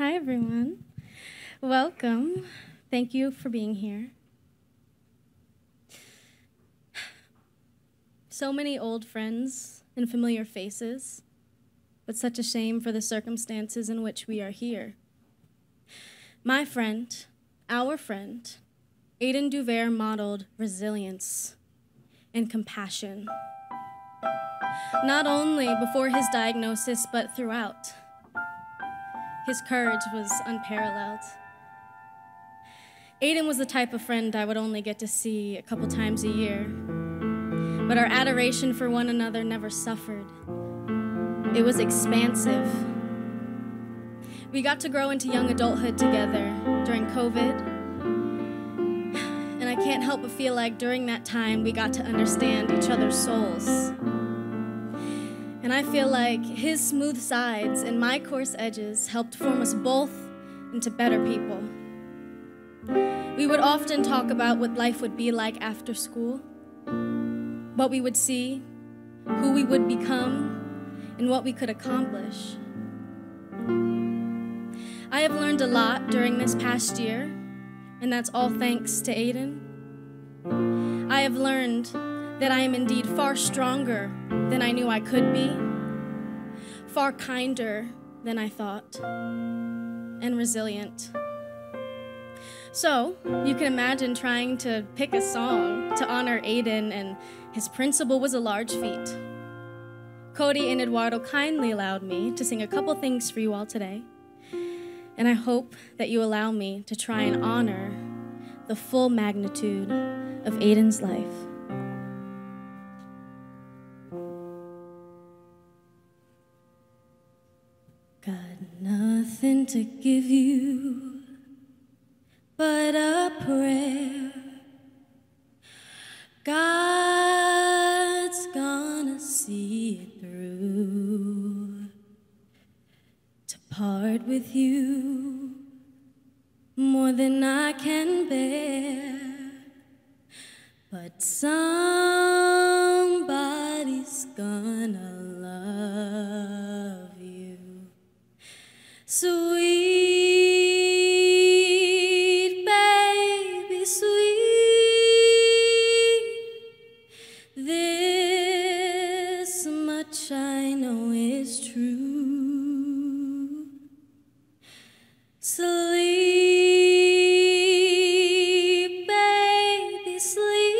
Hi, everyone. Welcome. Thank you for being here. So many old friends and familiar faces, but such a shame for the circumstances in which we are here. My friend, our friend, Aidan Duver modeled resilience and compassion, not only before his diagnosis, but throughout. His courage was unparalleled. Aidan was the type of friend I would only get to see a couple times a year, but our adoration for one another never suffered. It was expansive. We got to grow into young adulthood together during COVID, and I can't help but feel like during that time we got to understand each other's souls. And I feel like his smooth sides and my coarse edges helped form us both into better people. We would often talk about what life would be like after school, what we would see, who we would become, and what we could accomplish. I have learned a lot during this past year, and that's all thanks to Aidan. I have learned that I am indeed far stronger than I knew I could be, far kinder than I thought, and resilient. So, you can imagine trying to pick a song to honor Aidan, and his principal was a large feat. Cody and Eduardo kindly allowed me to sing a couple things for you all today, and I hope that you allow me to try and honor the full magnitude of Aidan's life. Got nothing to give you but a prayer. God's gonna see it through. To part with you more than I can bear, but somebody's gonna love you. Sweet baby, sweet, this much I know is true. Sleep, baby, sleep,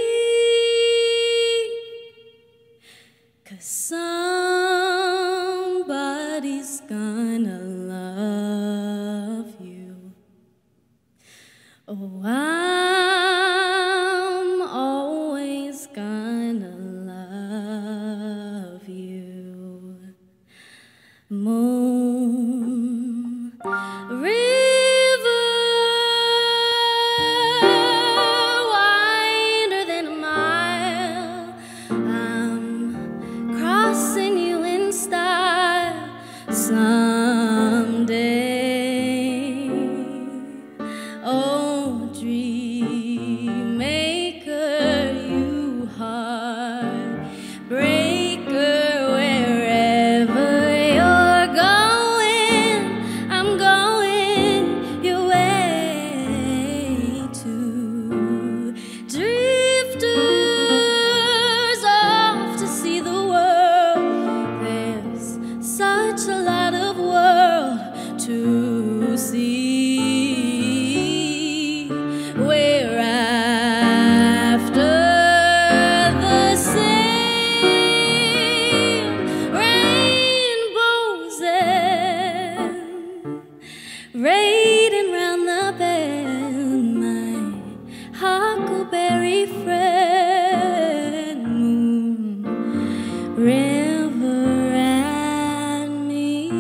'cause somebody's gonna love you. Oh, I'm always gonna love you. Moon, river, wider than a mile, I'm crossing you in style someday. Oh, dream maker, you heartbreaker, wherever you're going, I'm going your way too. Drifters off to see the world. There's such a lot of world to see. We're after the same rainbows and raiding round the bend, my huckleberry friend. Moon, river, and me.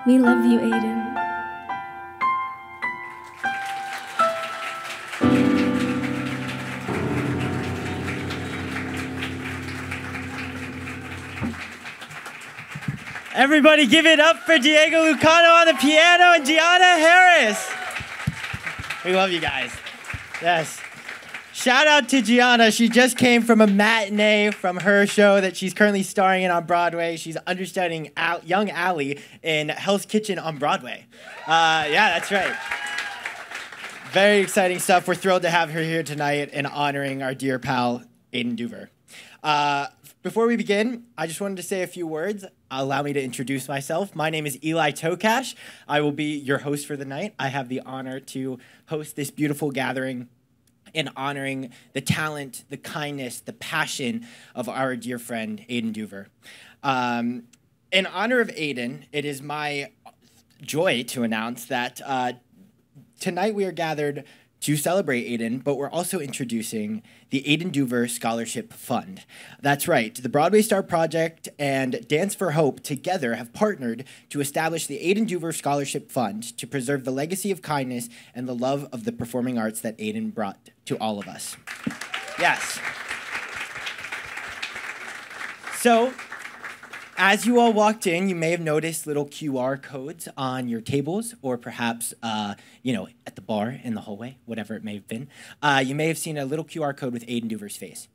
We love you, Aidan. Everybody give it up for Diego Lucano on the piano and Gianna Harris. We love you guys. Yes. Shout out to Gianna. She just came from a matinee from her show that she's currently starring in on Broadway. She's understudying young Allie in Hell's Kitchen on Broadway. Yeah, that's right. Very exciting stuff. We're thrilled to have her here tonight and honoring our dear pal, Aidan Duver. Before we begin, I just wanted to say a few words. Allow me to introduce myself. My name is Eli Tokash. I will be your host for the night. I have the honor to host this beautiful gathering in honoring the talent, the kindness, the passion of our dear friend, Aidan Duver. In honor of Aidan, it is my joy to announce that tonight we are gathered to celebrate Aidan, but we're also introducing the Aidan Duver Scholarship Fund. That's right, the Broadway Star Project and Dance for Hope together have partnered to establish the Aidan Duver Scholarship Fund to preserve the legacy of kindness and the love of the performing arts that Aidan brought to all of us. Yes. So, as you all walked in, you may have noticed little QR codes on your tables, or perhaps, at the bar, in the hallway, whatever it may have been. You may have seen a little QR code with Aidan Duver's face.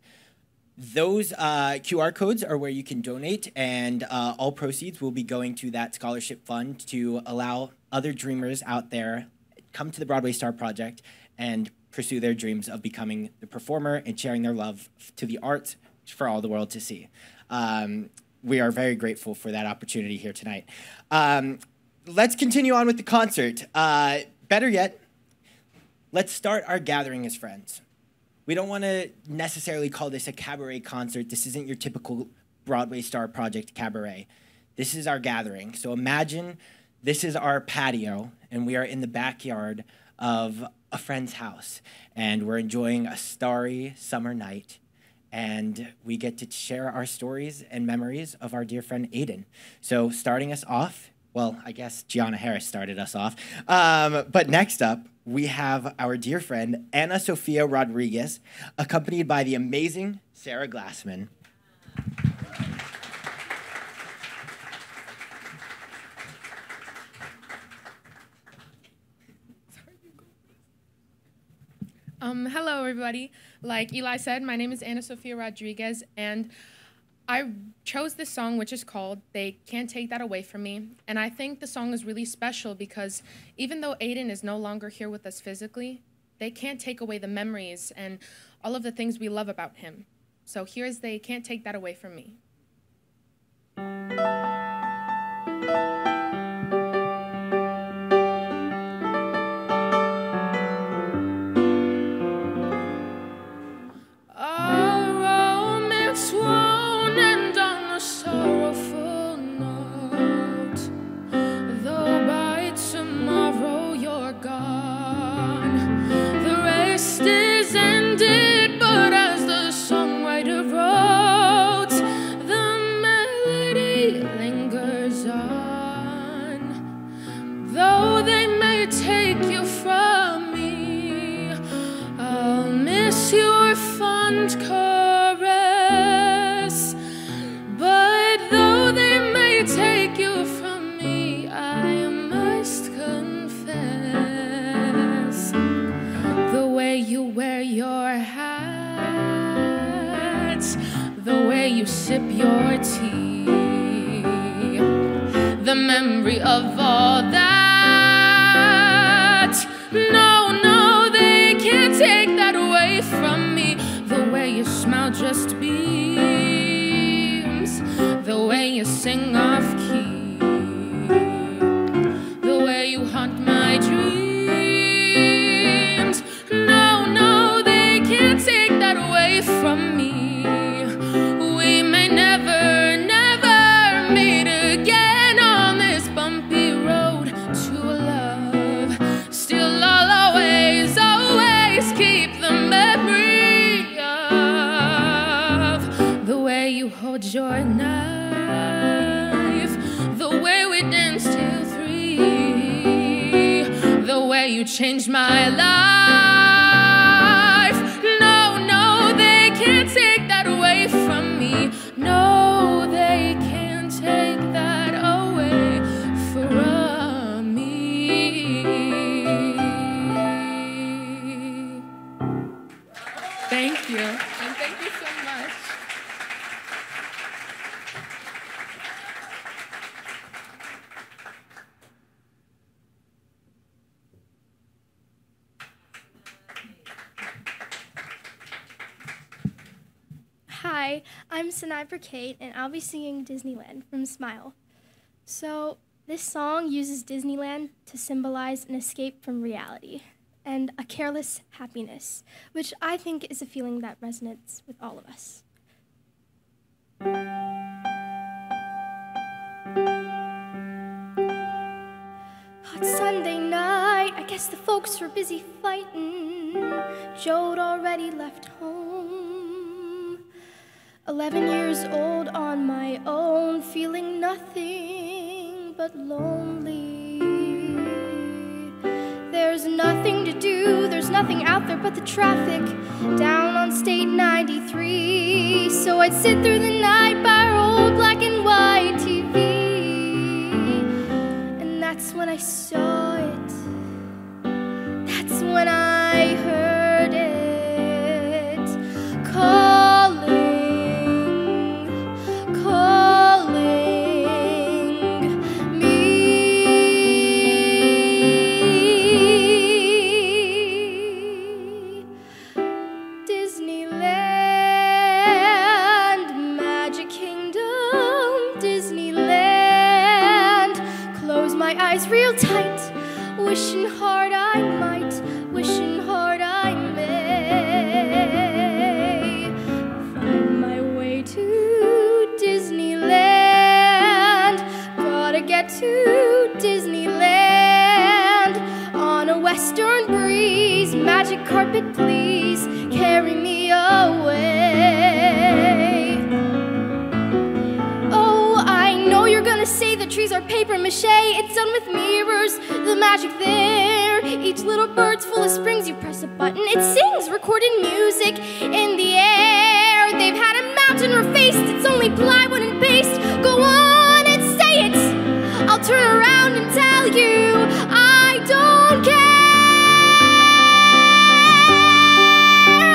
Those QR codes are where you can donate, and all proceeds will be going to that scholarship fund to allow other dreamers out there come to the Broadway Star Project and pursue their dreams of becoming the performer and sharing their love to the arts for all the world to see. We are very grateful for that opportunity here tonight. Let's continue on with the concert. Better yet, let's start our gathering as friends. We don't want to necessarily call this a cabaret concert. This isn't your typical Broadway Star Project cabaret. This is our gathering. So imagine this is our patio, and we are in the backyard of a friend's house, and we're enjoying a starry summer night. And we get to share our stories and memories of our dear friend Aidan. So starting us off, well, I guess Gianna Harris started us off. But next up, we have our dear friend Ana Sofia Rodriguez, accompanied by the amazing Sarah Glassman. Hello, everybody. Like Eli said, my name is Ana Sofia Rodriguez, and I chose this song, which is called They Can't Take That Away From Me. And I think the song is really special because even though Aidan is no longer here with us physically, they can't take away the memories and all of the things we love about him. So here's They Can't Take That Away From Me. Sip your tea, the memory of all that. No, no, they can't take that away from me. The way you smile just beams, the way you sing off key, the way you haunt my dreams. No, no, they can't take that away from me. Your knife, you changed my life. No, no, they can't take that away from me. No, they can't take that away from me. Thank you, and thank you so much. Hi, I'm Sniper Kate, and I'll be singing Disneyland from Smile. So, this song uses Disneyland to symbolize an escape from reality and a careless happiness, which I think is a feeling that resonates with all of us. Hot Sunday night, I guess the folks were busy fighting. Joe'd already left home. 11 years old on my own, feeling nothing but lonely. There's nothing to do, there's nothing out there but the traffic down on State 93. So I'd sit through the night by our old black and white TV. And that's when I saw it. That's when I heard it calling me. Disneyland, Magic Kingdom, Disneyland. Close my eyes real tight, wishing hard I might, wishing hard I may find my way to Disneyland. Gotta get to Disneyland on a western breeze. Magic carpet, please carry me away. Oh, I know you're gonna say the trees are paper mache. It's done with mirrors, the magic there. Each little bird's full of springs. You press a button, it sings recorded music in the air. They've had a mountain refaced, it's only plywood and paste. Go on and say it, I'll turn around and tell you I don't care.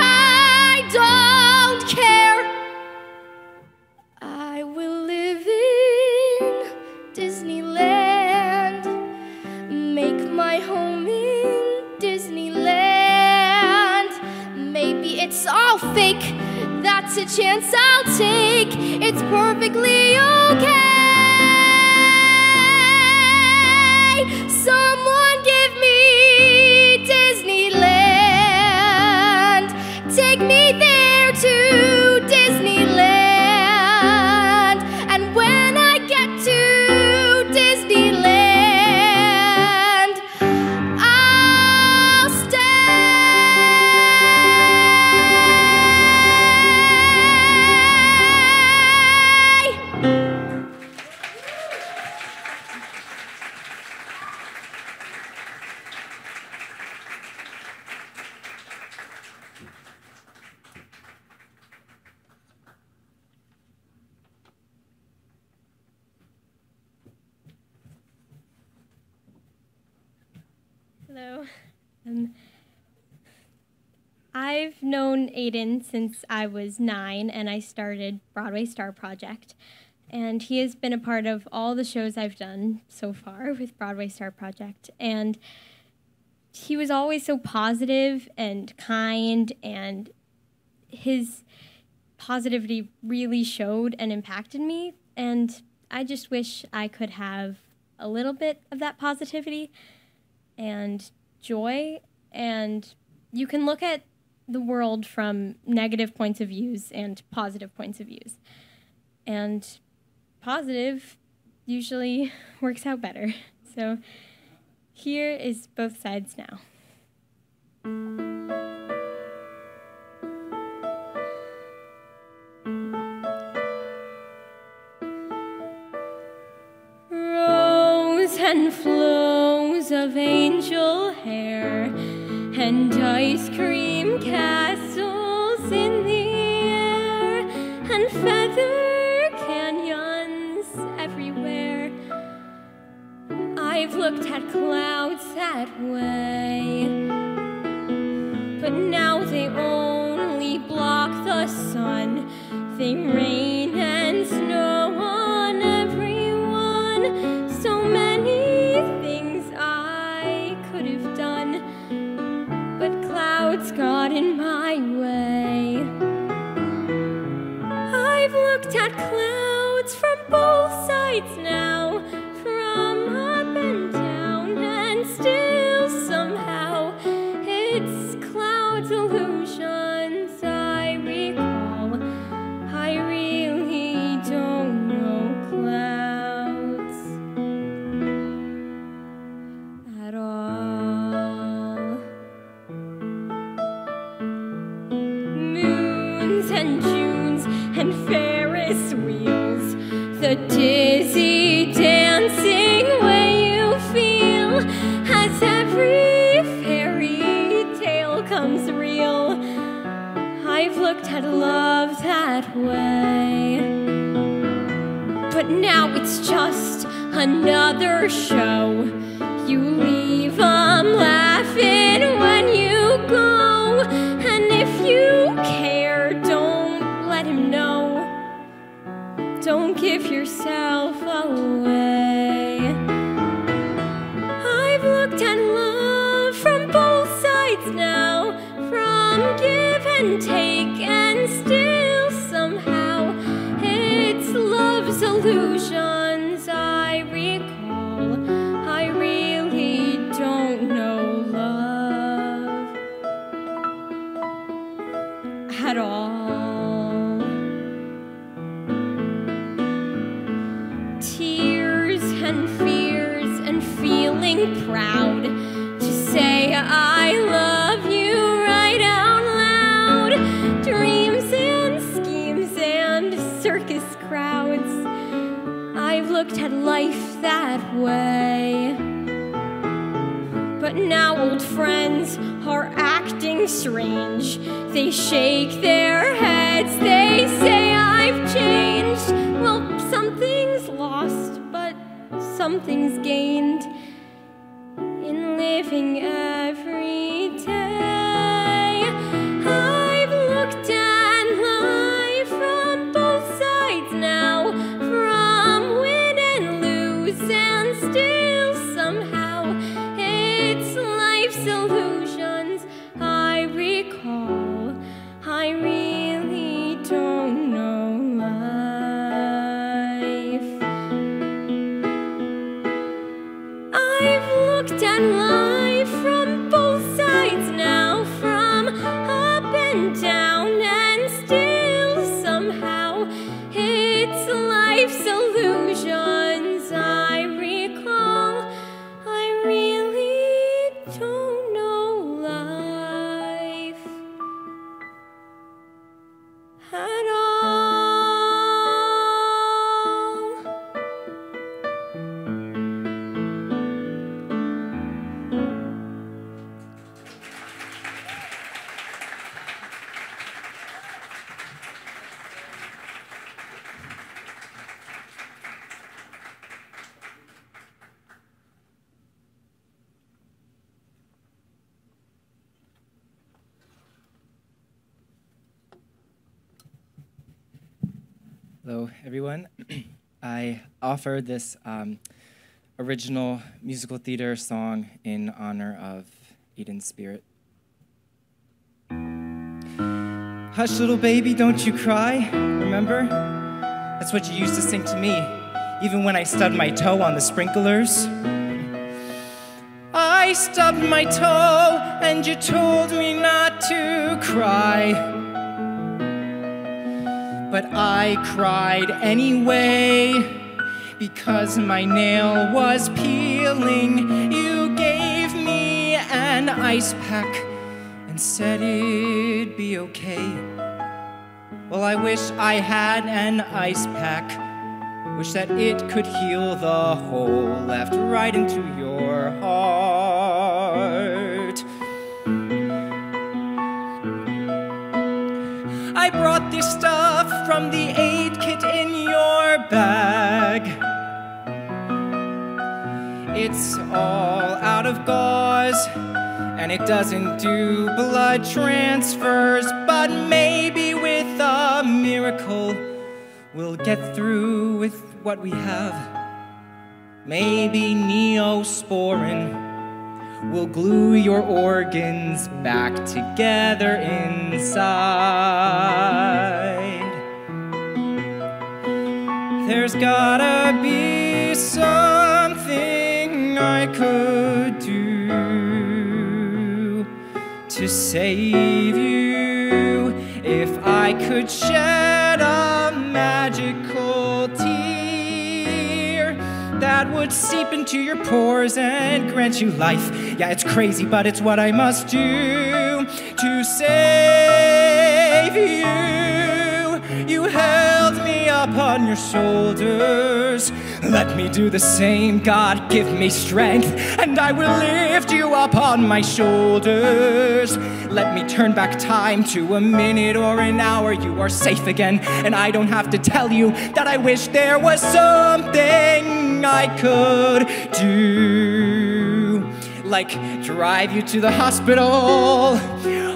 I don't care. I will live in Disneyland, make my home in Disneyland. Maybe it's all fake, that's a chance I'll take. It's perfectly okay. Someone give me Disneyland. Take me there to Disneyland. And when I get to Disneyland, I'll stay. Hello. I've known Aidan since I was 9, and I started Broadway Star Project. And he has been a part of all the shows I've done so far with Broadway Star Project. And he was always so positive and kind, and his positivity really showed and impacted me. And I just wish I could have a little bit of that positivity and joy. And you can look at the world from negative points of views and positive points of views. And positive usually works out better. So here is both sides now. Rose and flows bows of angel hair and ice cream castles in the air and feather canyons everywhere. I've looked at clouds that way, but now they only block the sun. They rain and snow on everyone. So many things I could have done, but clouds got in my way. I've looked at clouds from both sides now, from up and down, and still somehow it's cloud illusions I recall. I really don't know clouds at all. Moons and Junes and Ferris wheels, the dizzy dancing way you feel as every fairy tale comes real. I've looked at love that way, but now it's just another show. You leave 'em laughing when you go, and if you care, don't let him know. Don't give yourself away. I've looked at love from both sides now, from give and take, and still somehow it's love's illusions I recall. I really don't know love at all. Tears and fears and feeling proud to say I love you right out loud. Dreams and schemes and circus crowds. I've looked at life that way, but now old friends are acting strange. They shake their heads, they say I've changed. Well, something's lost, but something's gained in living every day. I've looked at life from both sides now, from win and lose, and still somehow it's life's illusions I recall. I really don't know life. I've looked at life from both sides now, from up and down, and still somehow it's life's illusions I recall. I really don't know life at all. Hello, everyone. I offer this original musical theater song in honor of Aidan's spirit. Hush, little baby, don't you cry, remember? That's what you used to sing to me, even when I stubbed my toe on the sprinklers. I stubbed my toe, and you told me not to cry. But I cried anyway, because my nail was peeling. You gave me an ice pack and said it'd be okay. Well, I wish I had an ice pack Wish that it could heal the hole left right into your heart. I brought this stuff from the aid kit in your bag. It's all out of gauze, and it doesn't do blood transfers, but maybe with a miracle we'll get through with what we have. Maybe Neosporin will glue your organs back together inside. There's gotta be something I could do to save you. If I could shed a magical tear that would seep into your pores and grant you life. Yeah, it's crazy, but it's what I must do to save you. You held me up on your shoulders. Let me do the same. God, give me strength, and I will lift you up on my shoulders. Let me turn back time to a minute or an hour. You are safe again, and I don't have to tell you that I wish there was something I could do. Like drive you to the hospital.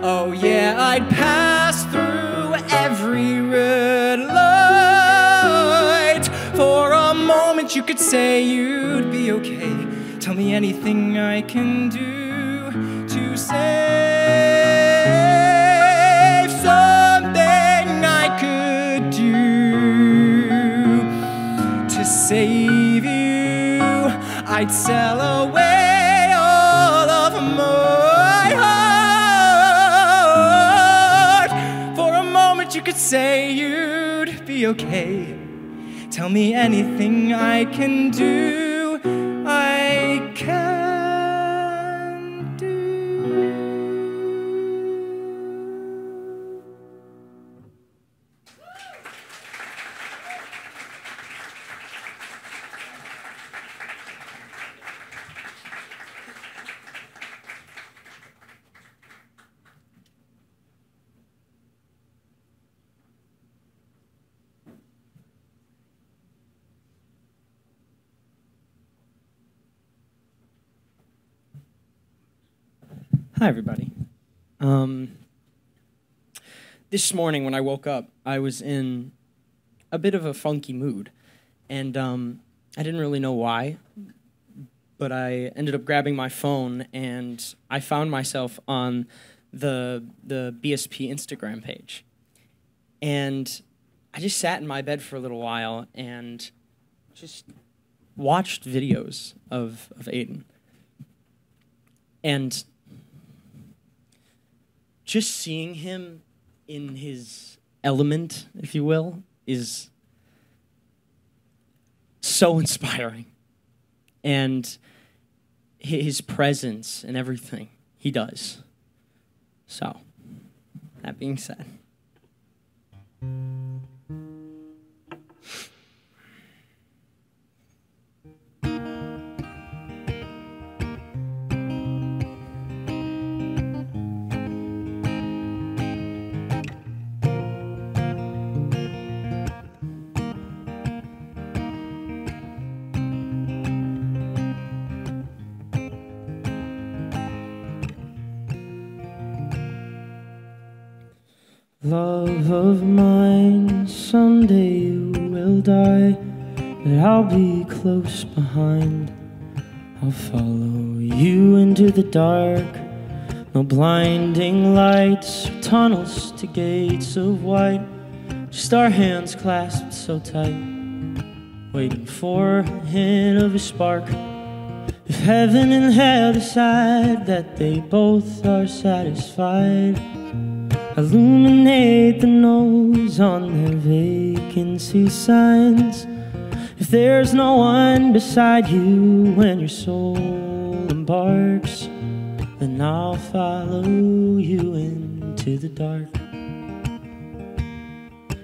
Oh yeah, I'd pass through every red light. For a moment you could say you'd be okay. Tell me anything I can do to save. Something I could do to save you. I'd sell away all of my heart. For a moment you could say you'd be okay. Tell me anything I can do, I can do. Hi, everybody. This morning when I woke up, I was in a bit of a funky mood, and I didn't really know why, but I ended up grabbing my phone, and I found myself on the BSP Instagram page. And I just sat in my bed for a little while and just watched videos of Aidan. And just seeing him in his element, if you will, is so inspiring. And his presence and everything he does. So, that being said. Love of mine, someday you will die, but I'll be close behind. I'll follow you into the dark. No blinding lights or tunnels to gates of white, just our hands clasped so tight, waiting for a hint of a spark. If heaven and hell decide that they both are satisfied, illuminate the no's on their vacancy signs. If there's no one beside you when your soul embarks, then I'll follow you into the dark.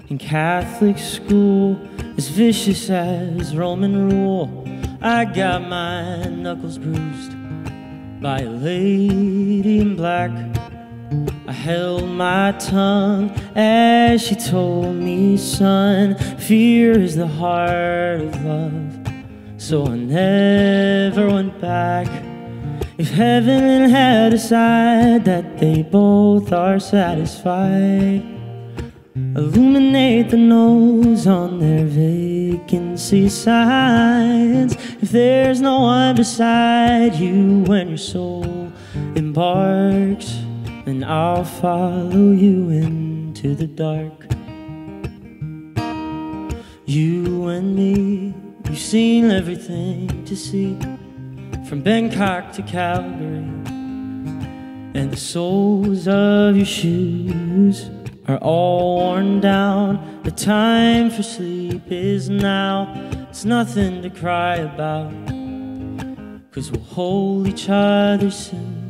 In Catholic school, as vicious as Roman rule. I got my knuckles bruised by a lady in black. I held my tongue as she told me, son, fear is the heart of love. So I never went back. If heaven had decided that they both are satisfied, illuminate the nose on their vacancy signs. If there's no one beside you when your soul embarks, then I'll follow you into the dark. You and me, we've seen everything to see, from Bangkok to Calgary, and the soles of your shoes are all worn down. The time for sleep is now. It's nothing to cry about, 'cause we'll hold each other soon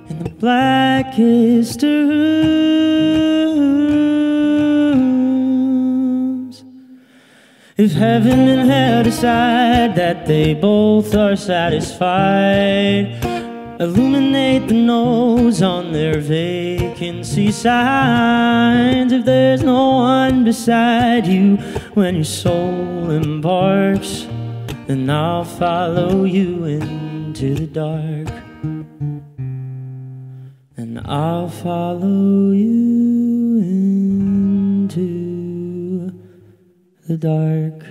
in the blackest of rooms. If heaven and hell decide that they both are satisfied, illuminate the nose on their vacancy signs. If there's no one beside you when your soul embarks, then I'll follow you into the dark. And I'll follow you into the dark.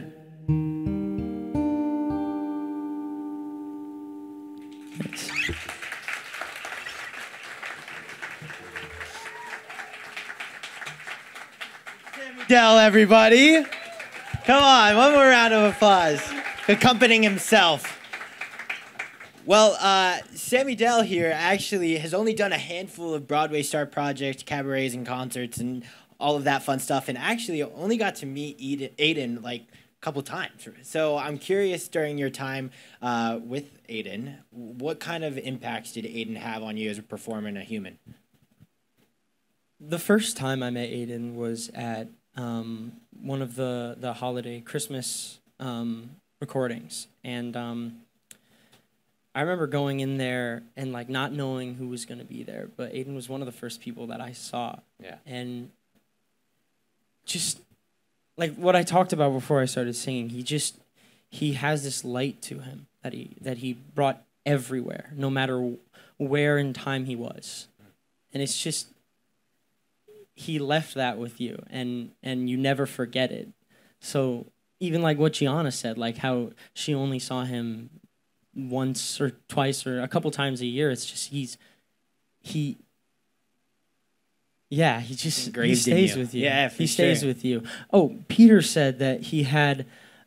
Thanks. Dell, everybody. Come on, one more round of applause. Accompanying himself. Well, Sammy Dell here actually has only done a handful of Broadway Star Project cabarets and concerts and all of that fun stuff, and actually only got to meet Aidan like a couple times. So I'm curious, during your time with Aidan, what kind of impacts did Aidan have on you as a performer and a human? The first time I met Aidan was at one of the holiday Christmas recordings, and I remember going in there and like not knowing who was going to be there, but Aidan was one of the first people that I saw. Yeah. And just like what I talked about before I started singing, he has this light to him that he brought everywhere, no matter where in time he was. And it's just, he left that with you, and you never forget it. So even like what Gianna said, like how she only saw him once or twice or a couple times a year, it's just he stays with you. Yeah, he stays with you. Oh, Peter said that he had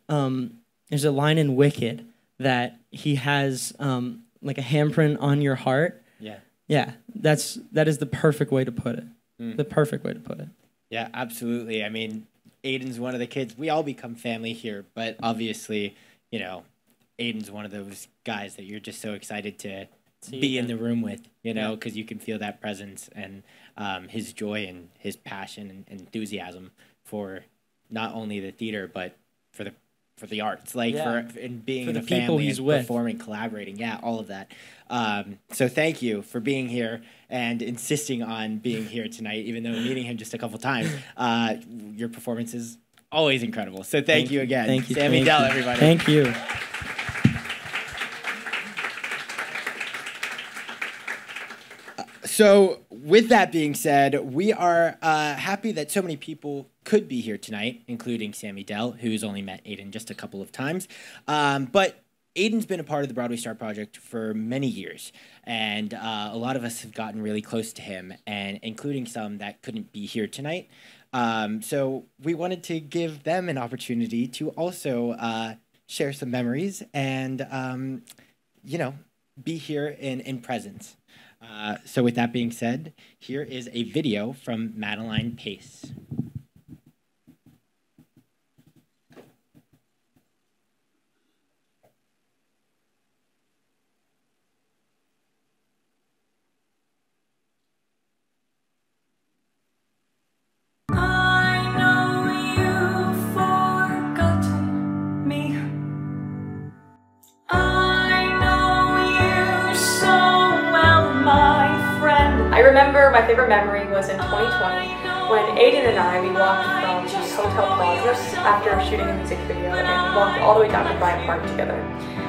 there's a line in Wicked that he has like a handprint on your heart. Yeah. Yeah, that is the perfect way to put it. The perfect way to put it. Yeah, absolutely. I mean, Aidan's one of the kids. We all become family here, but obviously, you know, Aidan's one of those guys that you're just so excited to be in the room with, you know, because you can feel that presence and his joy and his passion and enthusiasm for not only the theater, but for the arts, like for being for in the a people family he's and with. performing, collaborating, all of that. So thank you for being here and insisting on being here tonight, even though meeting him just a couple times. Your performance is always incredible. So thank you again. Thank you. Sammy Dell, everybody. Thank you. So with that being said, we are happy that so many people could be here tonight, including Sammy Dell, who's only met Aidan just a couple of times. But Aidan's been a part of the Broadway Star Project for many years, and a lot of us have gotten really close to him, and including some that couldn't be here tonight. So we wanted to give them an opportunity to also share some memories and, you know, be here in presence. So with that being said, here is a video from Madeline Pace. I know you forgot remember my favorite memory was in 2020 when Aidan and I, we walked from the Hotel Plaza after shooting a music video, and we walked all the way down to Bryant Park together.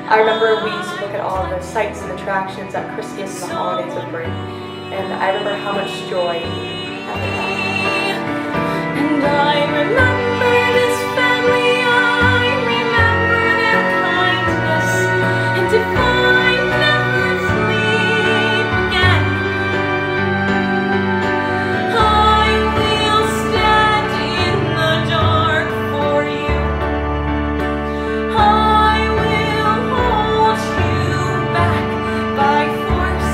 I remember we used to look at all the sights and attractions that Christmas and the holidays would bring, and I remember how much joy we had in that. And I remember this family, I remember their kindness, and if I never sleep again, I will stand in the dark for you. I will hold you back by force.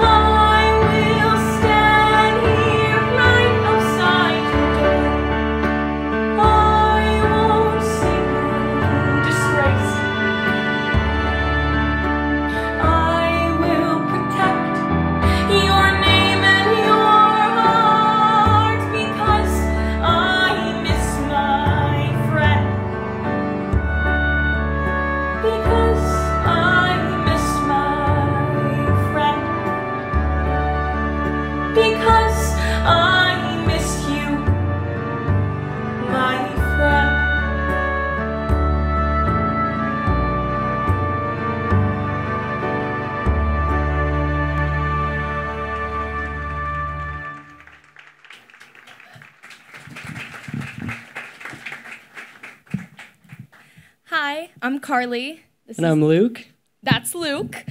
I will stand here right outside your door. I won't sing disgrace. I will protect your name and your heart because I miss my friend. Because I miss my friend. Because I miss you, my friend. Hi, I'm Carly. And I'm Luke. That's Luke.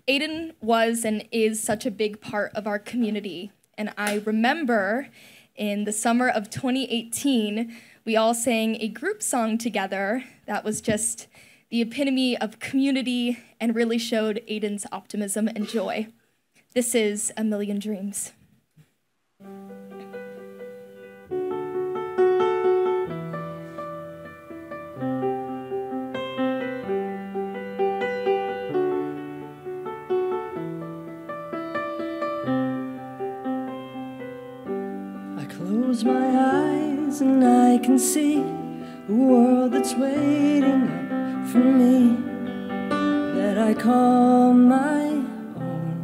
Aidan was and is such a big part of our community. And I remember in the summer of 2018, we all sang a group song together that was just the epitome of community and really showed Aidan's optimism and joy. This is A Million Dreams. I close my eyes and I can see a world that's waiting up for me, that I call my own.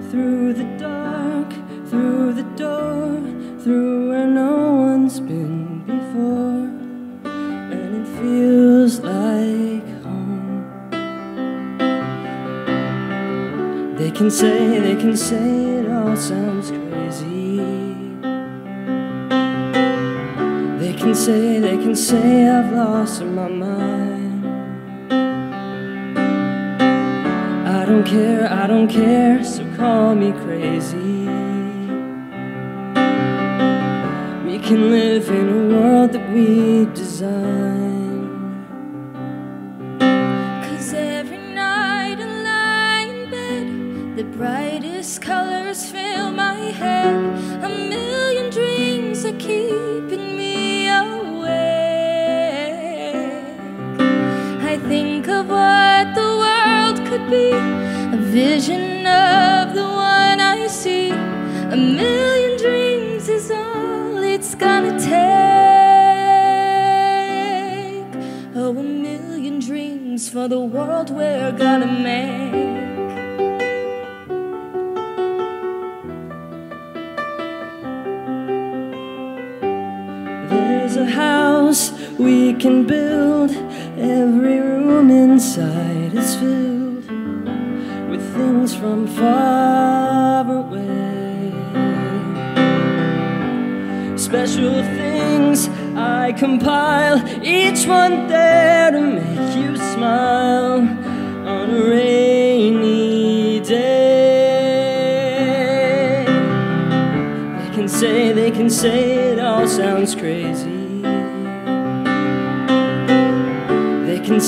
Through the dark, through the door, through where no one's been before, and it feels like home. They can say it all sounds crazy. They can say I've lost my mind. I don't care, so call me crazy. We can live in a world that we design. 'Cause every night I lie in bed, the brightest colors fill my head. A million dreams are keeping me awake. I think of what the world could be, a vision of the one I see. A million dreams is all it's gonna take. Oh, a million dreams for the world we're gonna make. There's a house we can build, every room inside is filled with things from far away. Special things I compile, each one there to make you smile on a rainy day. They can say it all sounds crazy. They can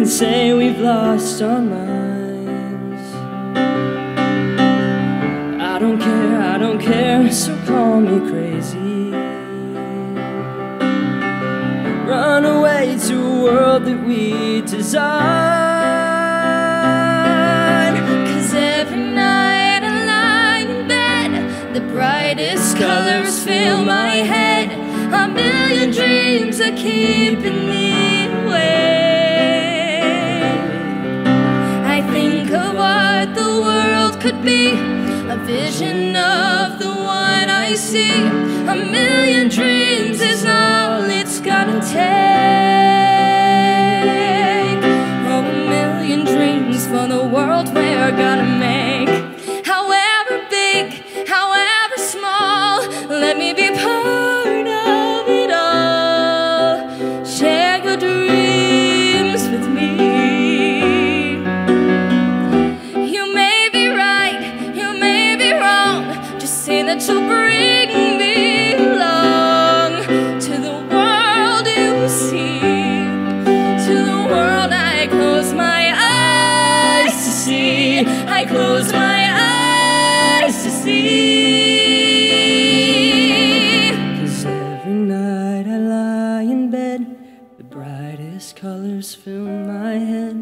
say we've lost our minds. I don't care, so call me crazy. Run away to a world that we design. 'Cause every night I lie in bed, the brightest colors fill my head. A million dreams are keeping me awake. world could be a vision of the one I see. A million dreams is all it's gonna take. Oh, a million dreams for the world we're gonna make. However big, however small, let me be part of it all. Share your dreams with me. You may be right, you may be wrong, just say that you'll bring me along to the world you see, to the world I close my eyes to see. I close my eyes to see. 'Cause every night I lie in bed, the brightest colors fill my head.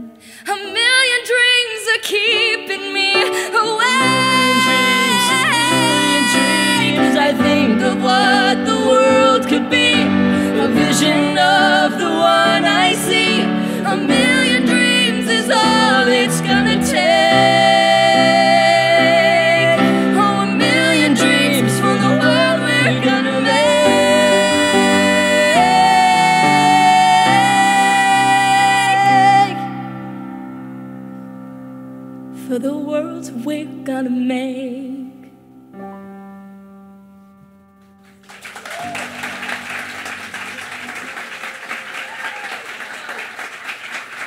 A million dreams are keeping me awake. Dreams, I think of what the world could be, a vision of the one I see. A million dreams is all it's gonna take. Oh, a million dreams for the world we're gonna make. For the world we're gonna make.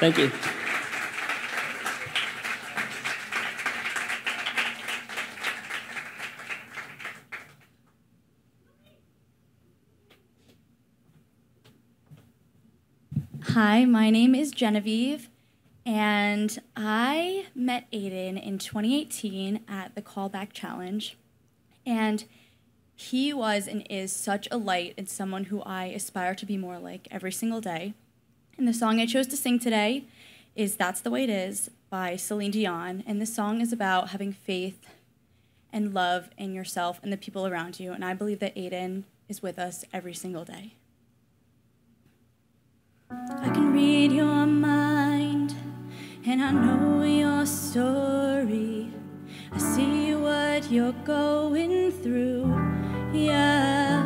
Thank you. Hi, my name is Genevieve, and I met Aidan in 2018 at the Callback Challenge, and he was and is such a light and someone who I aspire to be more like every single day. And the song I chose to sing today is That's the Way It Is by Celine Dion, and this song is about having faith and love in yourself and the people around you, and I believe that Aidan is with us every single day. I can read your mind, and I know your story. I see what you're going through, yeah.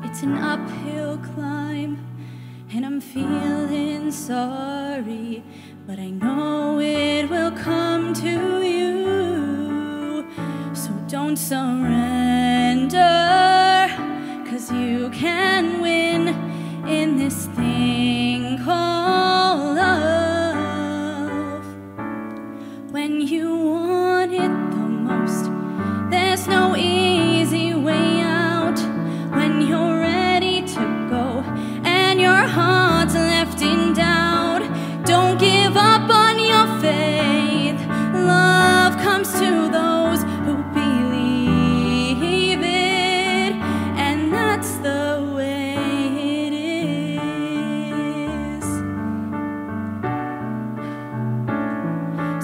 It's an uphill climb, and I'm feeling sorry, but I know it will come to you. So don't surrender, 'cause you can win in this thing called love. When you want it the most, there's no easy way out. When you're ready to go and your heart's left in doubt, don't give up on your faith. Love comes to those who believe it, and that's the way it is.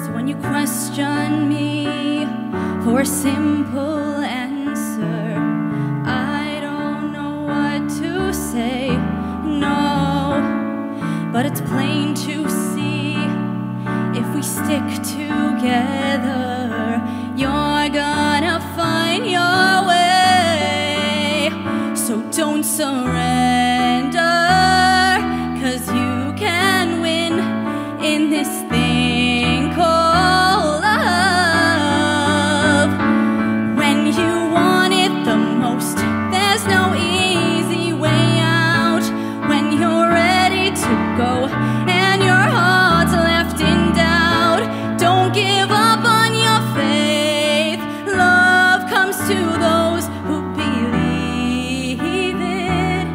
So when you question me for a simple answer, I don't know what to say, no, but it's plain to see, if we stick together, you're gonna find your way. So don't surrender, 'cause you can win in this thing called love. When you want it the most, there's no easy way out. When you're ready to go and your heart's left in doubt, don't give up on your faith. Love comes to those who believe it,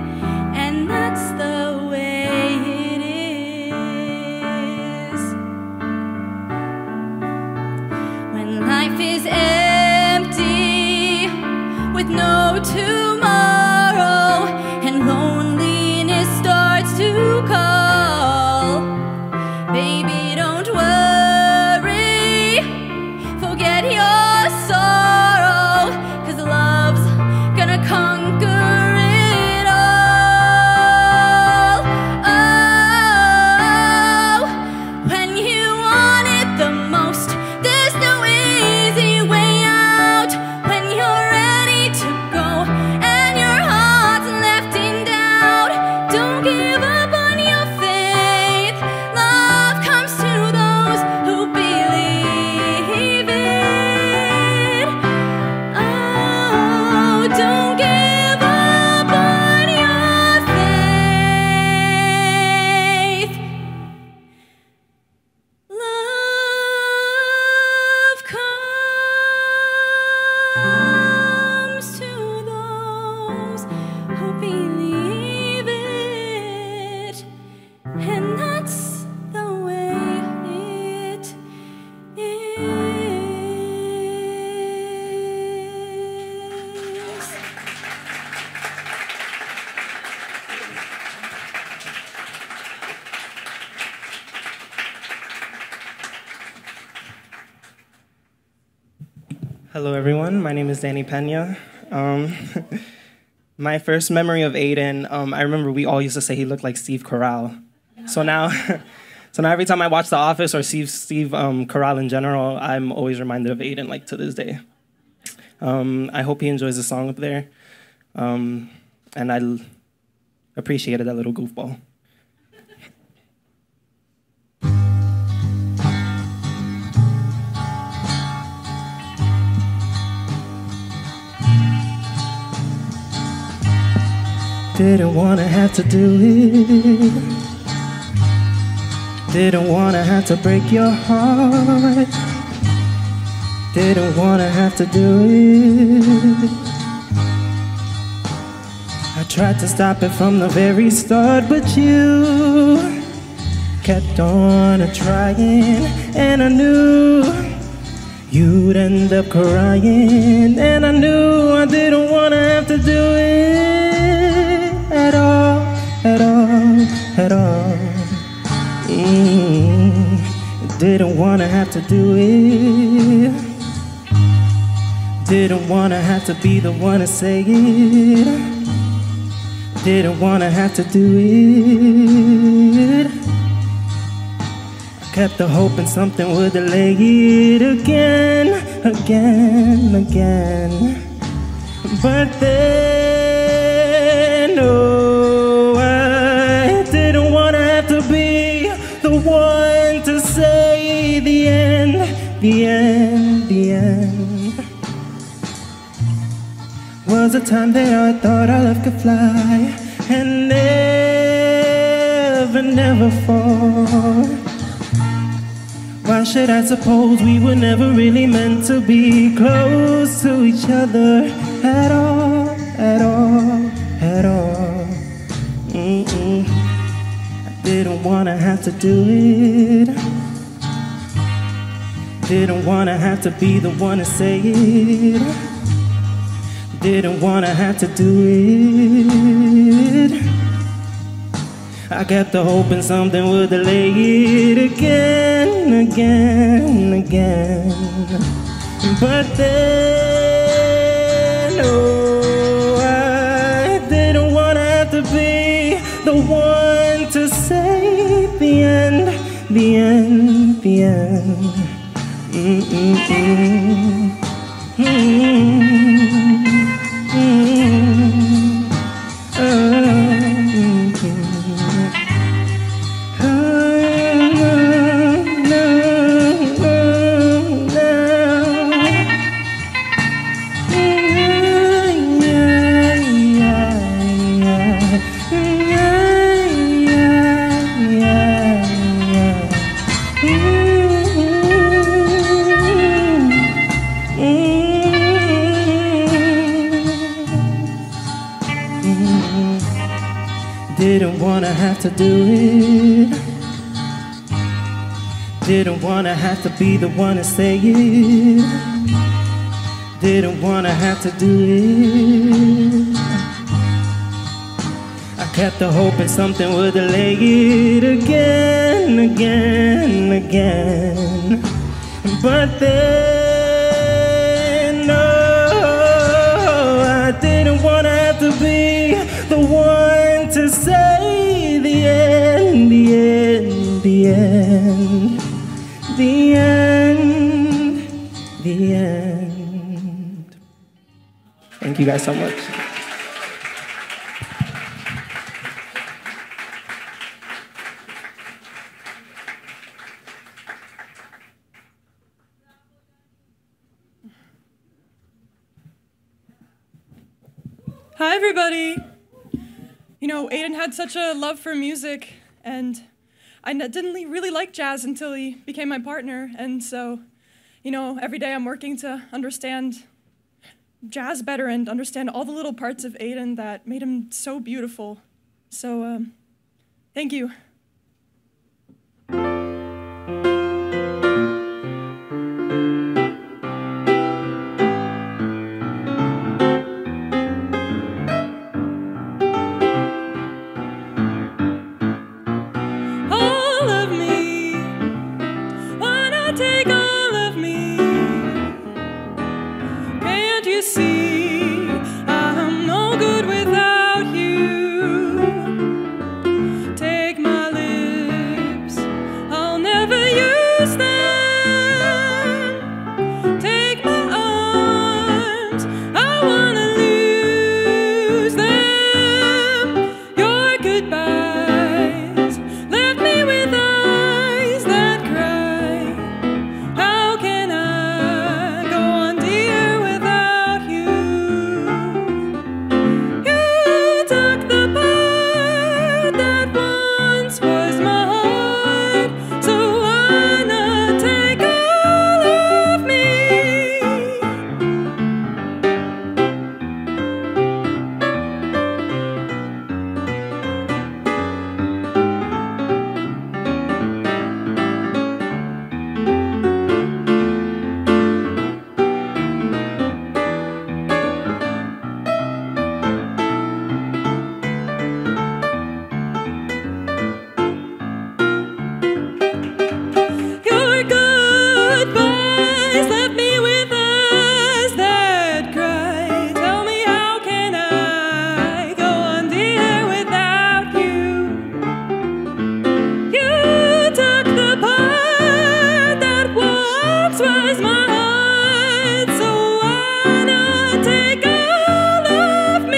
Hello, everyone. My name is Danny Pena. My first memory of Aidan, I remember we all used to say he looked like Steve Carell. So now, every time I watch The Office or Steve Carell in general, I'm always reminded of Aidan, like to this day. I hope he enjoys the song up there, and I appreciated that little goofball. Didn't wanna have to do it. Didn't wanna have to break your heart. Didn't wanna have to do it. I tried to stop it from the very start, but you kept on trying, and I knew you'd end up crying, and I knew I didn't wanna have to do it at all, at all, at all. Didn't wanna have to do it. Didn't wanna have to be the one to say it. Didn't wanna have to do it. I kept the hoping something would delay it again, again, again. But then, oh, I didn't wanna have to be the one to say the end, the end, the end. Was a time that I thought our love could fly and never, never fall. Why should I suppose we were never really meant to be close to each other at all, at all, at all? I didn't wanna have to do it. Didn't wanna have to be the one to say it. Didn't wanna have to do it. I kept hoping something would delay it again, again, again. But then, oh, I didn't wanna have to be the one to say the end, the end, the end. Didn't wanna have to do it. Didn't wanna have to be the one to say it. Didn't wanna have to do it. I kept hoping something would delay it again, again, again. But then, no, I didn't wanna have to be the one to say the end, the end, the end, the end, the end. Thank you guys so much. Hi, everybody. You know, Aidan had such a love for music, and I didn't really like jazz until he became my partner. And so, you know, every day I'm working to understand jazz better and understand all the little parts of Aidan that made him so beautiful. So, thank you. eyes, left me with eyes that cry. How can I go on, dear, without you? You took the part that once was my heart, so why not take all of me? Your goodbyes left me with eyes that cry. Tell me, how can I go on, dear, without you? You took the part that once was my heart, so why not take all of me?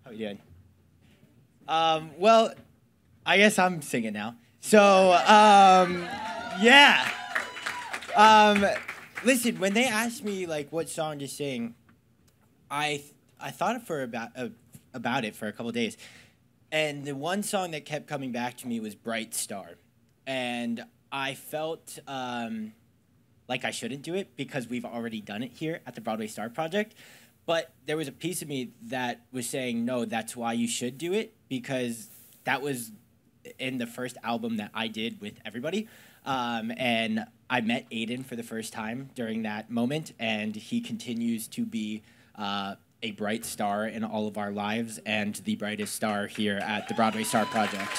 How you doing? Well, I guess I'm singing now. So, yeah. Listen, when they asked me like what song to sing, I thought about it for a couple of days, and the one song that kept coming back to me was "Bright Star," and I felt like I shouldn't do it because we've already done it here at the Broadway Star Project. But there was a piece of me that was saying, no, that's why you should do it, because that was in the first album that I did with everybody. And I met Aidan for the first time during that moment, and he continues to be a bright star in all of our lives and the brightest star here at the Broadway Star Project.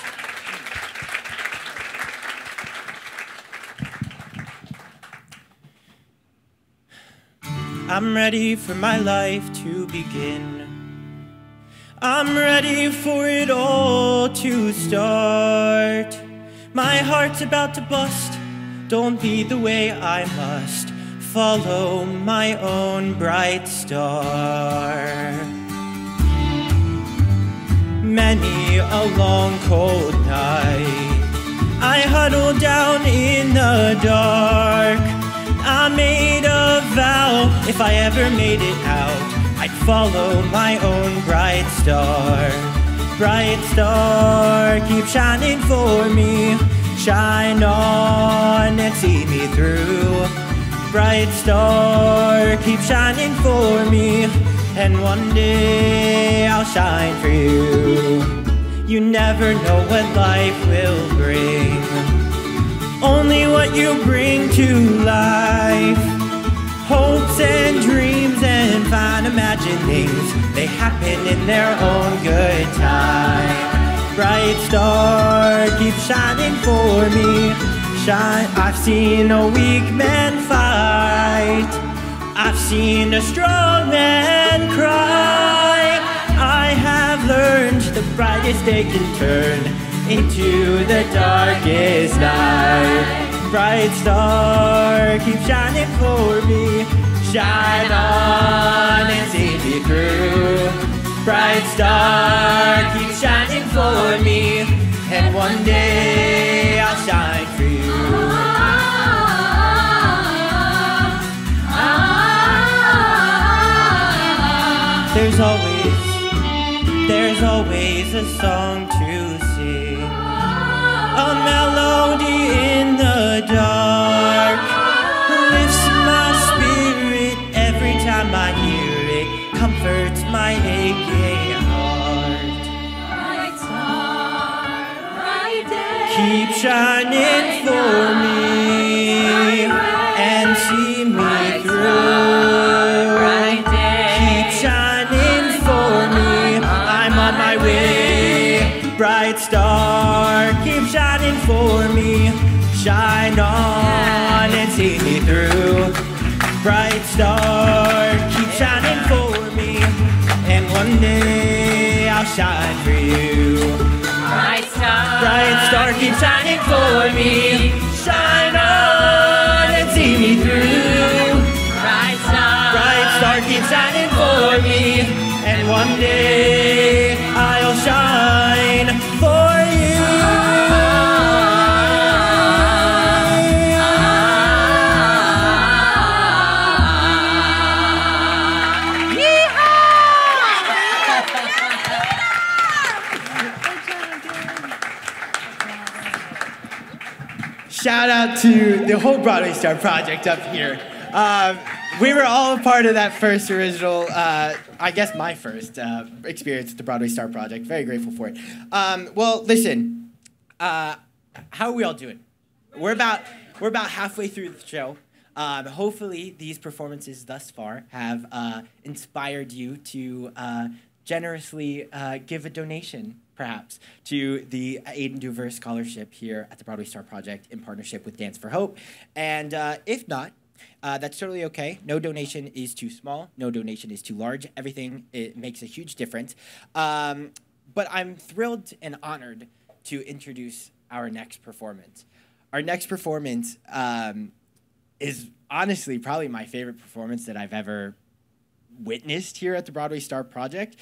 I'm ready for my life to begin. I'm ready for it all to start. My heart's about to bust. Don't be the way I must. Follow my own bright star. Many a long cold night I huddled down in the dark. I made a vow, if I ever made it out, I'd follow my own bright star. Bright star, keep shining for me. Shine on and see me through. Bright star, keep shining for me, and one day I'll shine for you. You never know what life will bring, only what you bring to life. Hopes and dreams and fine imaginings, they happen in their own good time. Bright star, keep shining for me. Shine. I've seen a weak man fight, I've seen a strong man cry. I have learned the brightest day can turn into the darkest night. Bright star, keep shining for me. Shine on and see me through. Bright star, keep shining for me, and one day I'll shine for you. There's always a song to sing, a melody in the dark, lifts my spirit every time I hear it, comforts my aching heart. Bright star, bright day, keep shining for me and see me through. Keep shining star, keep shining for me. Shine on and see me through. Bright star, keep shining for me. And one day I'll shine for you. Bright star, keep shining for me. Shine on and see me through. Bright star, keep shining for me. And one day I'll shine for you. Shout out to the whole Broadway Star Project up here. We were all a part of that first original, I guess my first experience at the Broadway Star Project. Very grateful for it. Well, listen, how are we all doing? We're about halfway through the show. Hopefully these performances thus far have inspired you to generously give a donation, perhaps, to the Aidan Duver Scholarship here at the Broadway Star Project in partnership with Dance for Hope. And if not, that's totally okay. No donation is too small. No donation is too large. Everything, it makes a huge difference. But I'm thrilled and honored to introduce our next performance. Our next performance is honestly probably my favorite performance that I've ever witnessed here at the Broadway Star Project,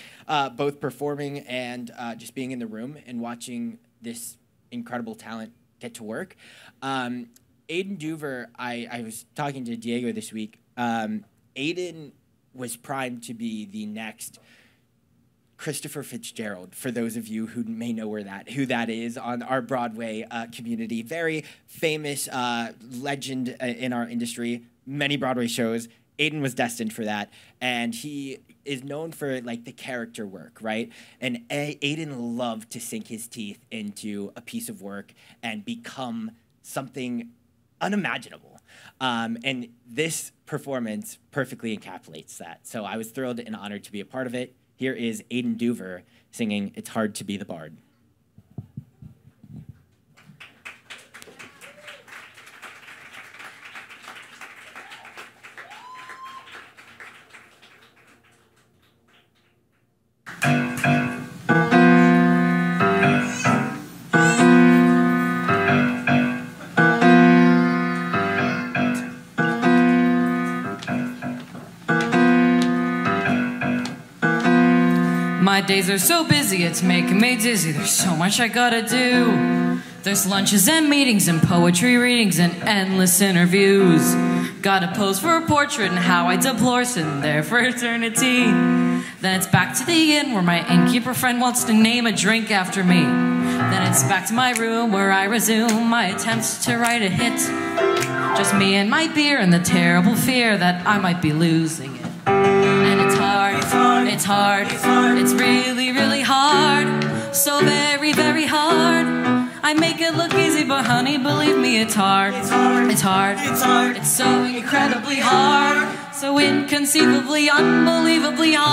both performing and just being in the room and watching this incredible talent get to work. Aidan Duver, I was talking to Diego this week. Aidan was primed to be the next Christopher Fitzgerald, for those of you who may know who that is on our Broadway community. Very famous legend in our industry, many Broadway shows. Aidan was destined for that, and he is known for like the character work, right? And Aidan loved to sink his teeth into a piece of work and become something unimaginable. And this performance perfectly encapsulates that. So I was thrilled and honored to be a part of it. Here is Aidan Duver singing "It's Hard to Be the Bard." My days are so busy, it's making me dizzy. There's so much I gotta do. There's lunches and meetings and poetry readings and endless interviews. Gotta pose for a portrait and how I deplore sitting there for eternity. Then it's back to the inn where my innkeeper friend wants to name a drink after me. Then it's back to my room where I resume my attempts to write a hit. Just me and my beer and the terrible fear that I might be losing it. And it's hard, it's hard, it's really, really hard. So very, very hard. I make it look easy, but honey, believe me, it's hard. It's hard, it's so incredibly hard. So inconceivably, unbelievably hard.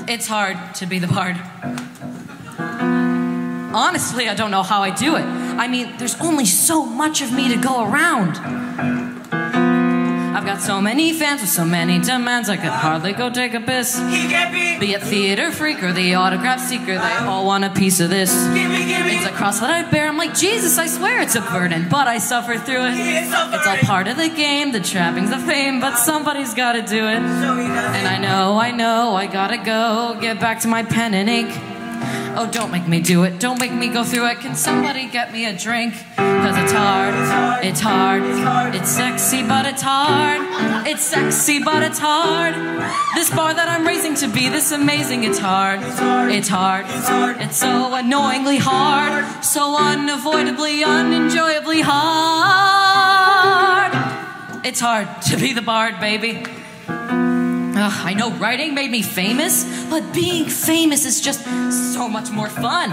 It's hard to be the bard. Honestly, I don't know how I do it. I mean, there's only so much of me to go around. I've got so many fans with so many demands, I could hardly go take a piss. Be a theater freak or the autograph seeker, they all want a piece of this. It's a cross that I bear, I'm like, Jesus, I swear it's a burden, but I suffer through it. It's all part of the game, the trappings of fame, but somebody's gotta do it. And I know, I gotta go, get back to my pen and ink. Oh, don't make me do it, don't make me go through it. Can somebody get me a drink? Cause it's hard, it's hard, it's sexy but it's hard. It's sexy but it's hard. This bar that I'm raising to be this amazing, it's hard, it's hard, it's so annoyingly hard. So unavoidably, unenjoyably hard. It's hard to be the bard, baby. I know writing made me famous, but being famous is just so much more fun.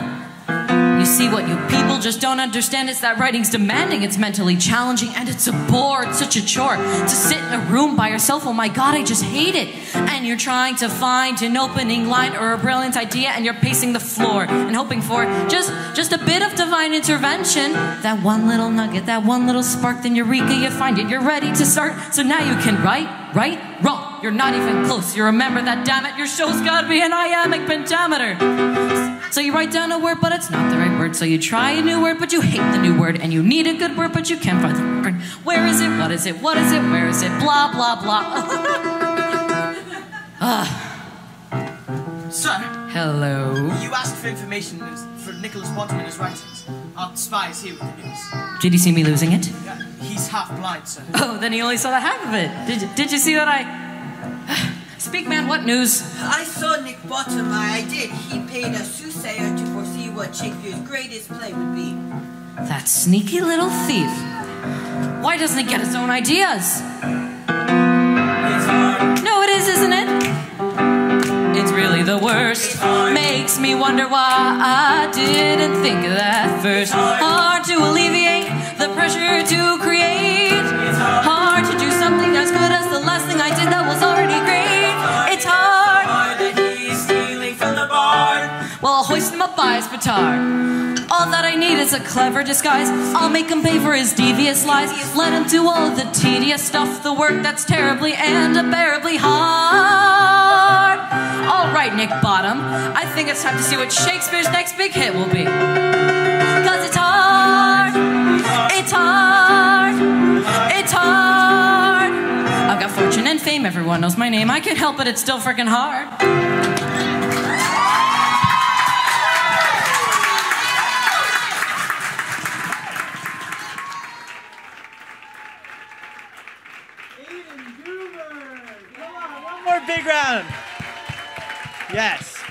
You see, what you people just don't understand is that writing's demanding, it's mentally challenging, and it's a bore. It's such a chore to sit in a room by yourself. Oh my God, I just hate it. And you're trying to find an opening line or a brilliant idea, and you're pacing the floor and hoping for just a bit of divine intervention. That one little nugget, that one little spark, then eureka, you find it, you're ready to start. So now you can write, wrong. You're not even close. You remember that, damn it, your show's gotta be an iambic pentameter. So you write down a word, but it's not the right word. So you try a new word, but you hate the new word. And you need a good word, but you can't find the word. Where is it? What is it? What is it? Where is it? Blah, blah, blah. Sir. Hello. You asked for information for Nicholas Bottom in his writings. Our spy is here with the news. Did you see me losing it? Yeah, he's half blind, sir. Oh, then he only saw the half of it. Did you see that Speak, man, what news? I saw Nick Bottom, I did. He paid a soothsayer to foresee what Shakespeare's greatest play would be. That sneaky little thief. Why doesn't he get his own ideas? It's hard. No, it is, isn't it? It's really the worst. Makes me wonder why I didn't think of that first. Hard to alleviate the pressure to create. Hard to do something as good as the last thing I did that was already great. It's hard that he's stealing from the bard. Well, I'll hoist him up by his petard. All that I need is a clever disguise. I'll make him pay for his devious lies. Let him do all of the tedious stuff, the work that's terribly and unbearably hard. All right, Nick Bottom, I think it's time to see what Shakespeare's next big hit will be. 'Cause it's hard, it's hard, it's hard. I've got fortune and fame, everyone knows my name. I can't help it, it's still freaking hard. Aidan Duver! Come on, one more big round. Yes.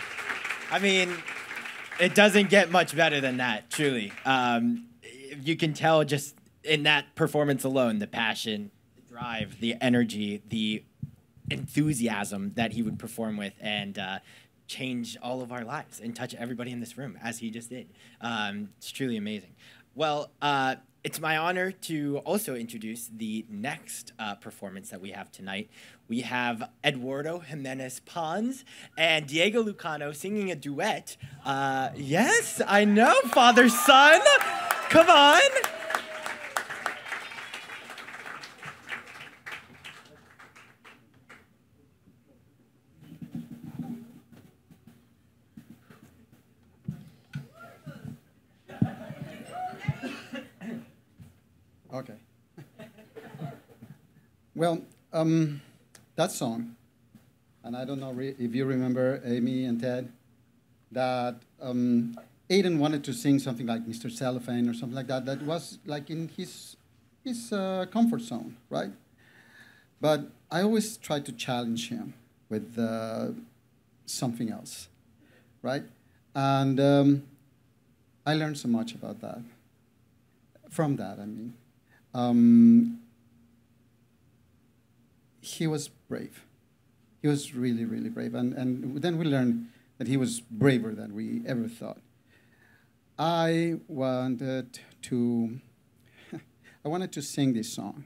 I mean, it doesn't get much better than that, truly. You can tell just in that performance alone, the passion, the drive, the energy, the enthusiasm that he would perform with and change all of our lives and touch everybody in this room, as he just did. It's truly amazing. Well, it's my honor to also introduce the next performance that we have tonight. We have Eduardo Jimenez Pons and Diego Lucano singing a duet. Yes, I know, father-son. Come on. Okay. Well, that song, and I don't know if you remember Amy and Ted, that Aidan wanted to sing something like Mr. Cellophane or something like that. That was like in his comfort zone, right? But I always try to challenge him with something else, right? And I learned so much about that. From that, I mean. He was brave. He was really, really brave. And then we learned that he was braver than we ever thought. I wanted to sing this song.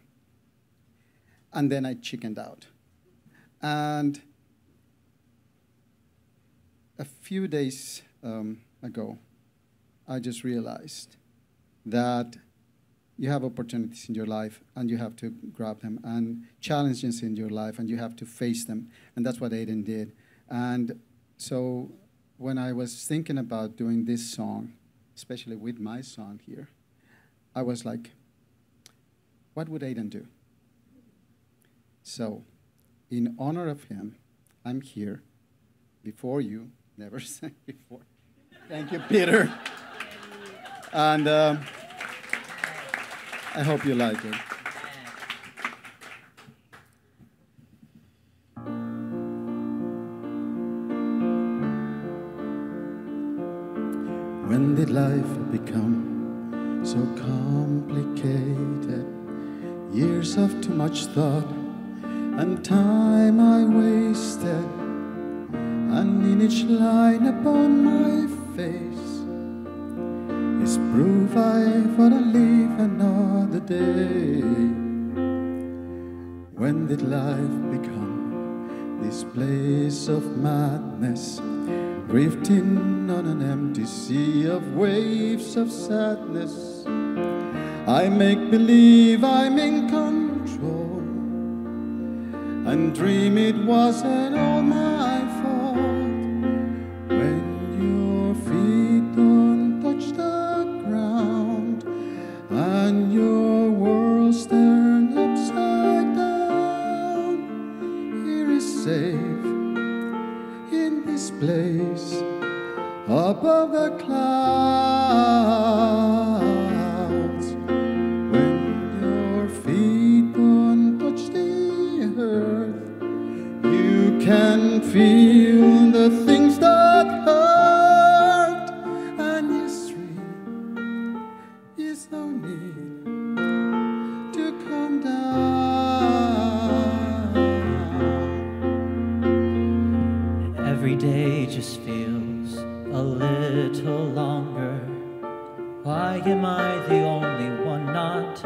And then I chickened out. And a few days ago, I just realized that you have opportunities in your life, and you have to grab them, and challenges in your life, and you have to face them. And that's what Aidan did. And so when I was thinking about doing this song, especially with my son here, I was like, what would Aidan do? So in honor of him, I'm here before you, never sang before. Thank you, Peter. And I hope you like it. When did life become so complicated? Years of too much thought and time I wasted, and in each line upon my face I wanna live another day. When did life become this place of madness, drifting on an empty sea of waves of sadness? I make believe I'm in control and dream it wasn't all my fault. When your feet don't touch the ground and your world's turned upside down, here is safe in this place above the clouds. When your feet don't touch the earth, you can feel the things that hurt, and history is no need to come down. Every day just feels a little longer. Why am I the only one not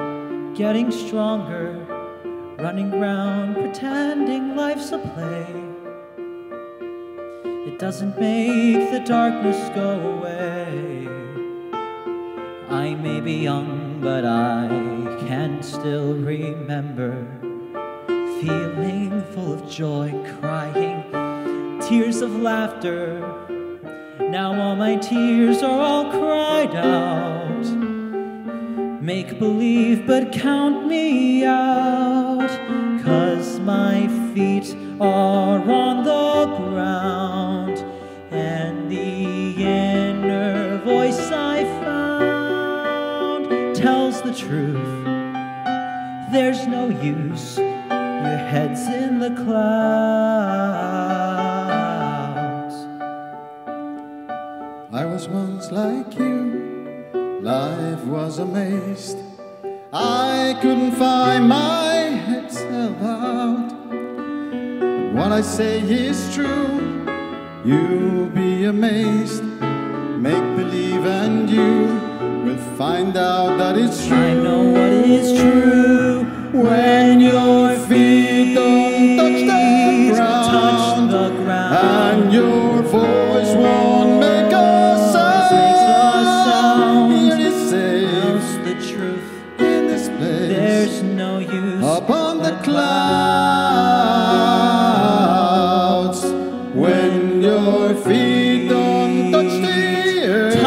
getting stronger? Running round pretending life's a play. It doesn't make the darkness go away. I may be young, but I can still remember feeling full of joy, crying tears of laughter. Now all my tears are all cried out. Make believe, but count me out, 'cause my feet are on the ground, and the inner voice I found tells the truth. There's no use, your head's in the clouds. I was once like you, life was a maze. I couldn't find my head self out. But what I say is true, you'll be amazed. Make believe and you will find out that it's true. I know what is true. When your feet don't touch the ground, and your voice won't make a sound, here it saves the truth in this place. There's no use upon the clouds. When your feet don't touch the earth,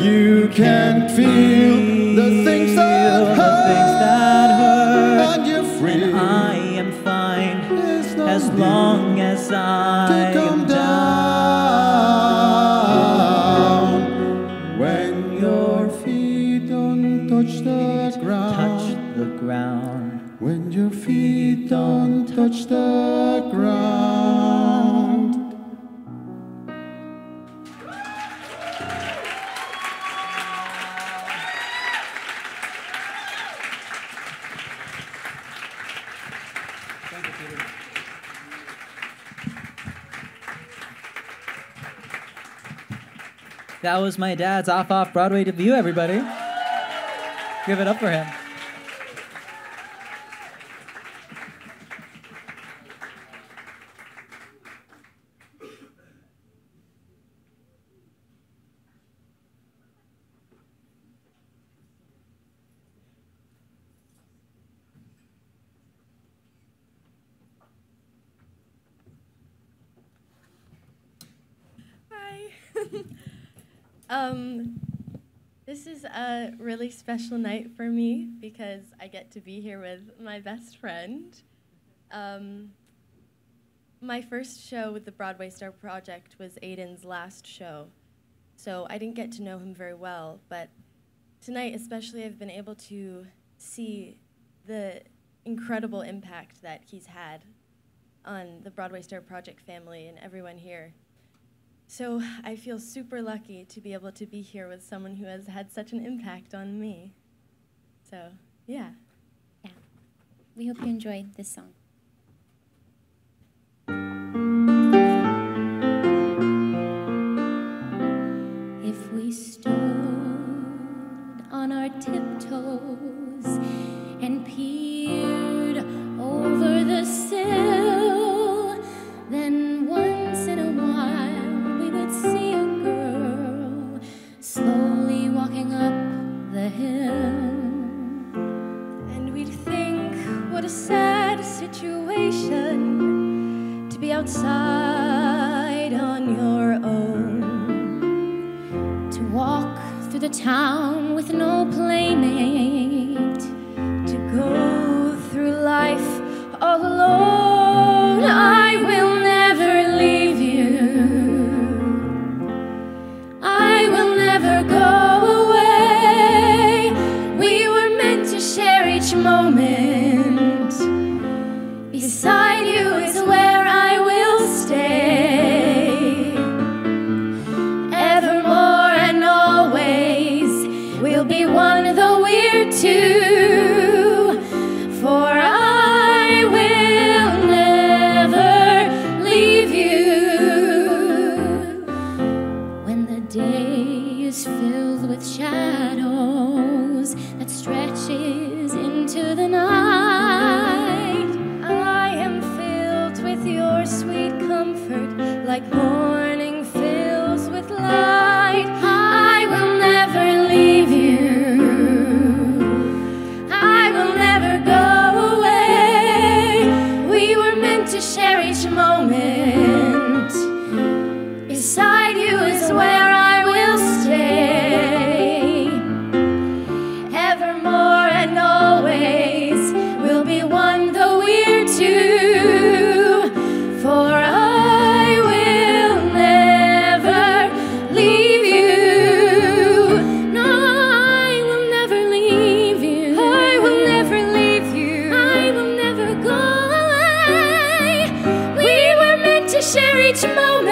you can feel the things that hurt, and you're free. And I am fine as long as I am down. When your feet don't touch the ground, when your feet don't touch the ground. That was my dad's off-Broadway debut, everybody. Give it up for him. This is a really special night for me because I get to be here with my best friend. My first show with the Broadway Star Project was Aidan's last show, so I didn't get to know him very well, but tonight especially I've been able to see the incredible impact that he's had on the Broadway Star Project family and everyone here. So I feel super lucky to be able to be here with someone who has had such an impact on me. So, yeah. Yeah. We hope you enjoyed this song. If we stole outside on your own, to walk through the town with no playmate, to go through life all alone. I will never leave you. I will never go away. We were meant to share each moment. Beside you is where I will stay. Evermore and always we'll be one, though we're two. For I will never leave you. When the day is filled with shadows that stretches into the night, I am filled with your sweet comfort, like morning fills with light. I will never leave you. I will never go away. We were meant to share each moment. Beside you is where I will stay. Evermore and always we'll be one, though we're two. For I will never leave you. No, I will never leave you. I will never leave you. I will never go away. We were meant to share each moment.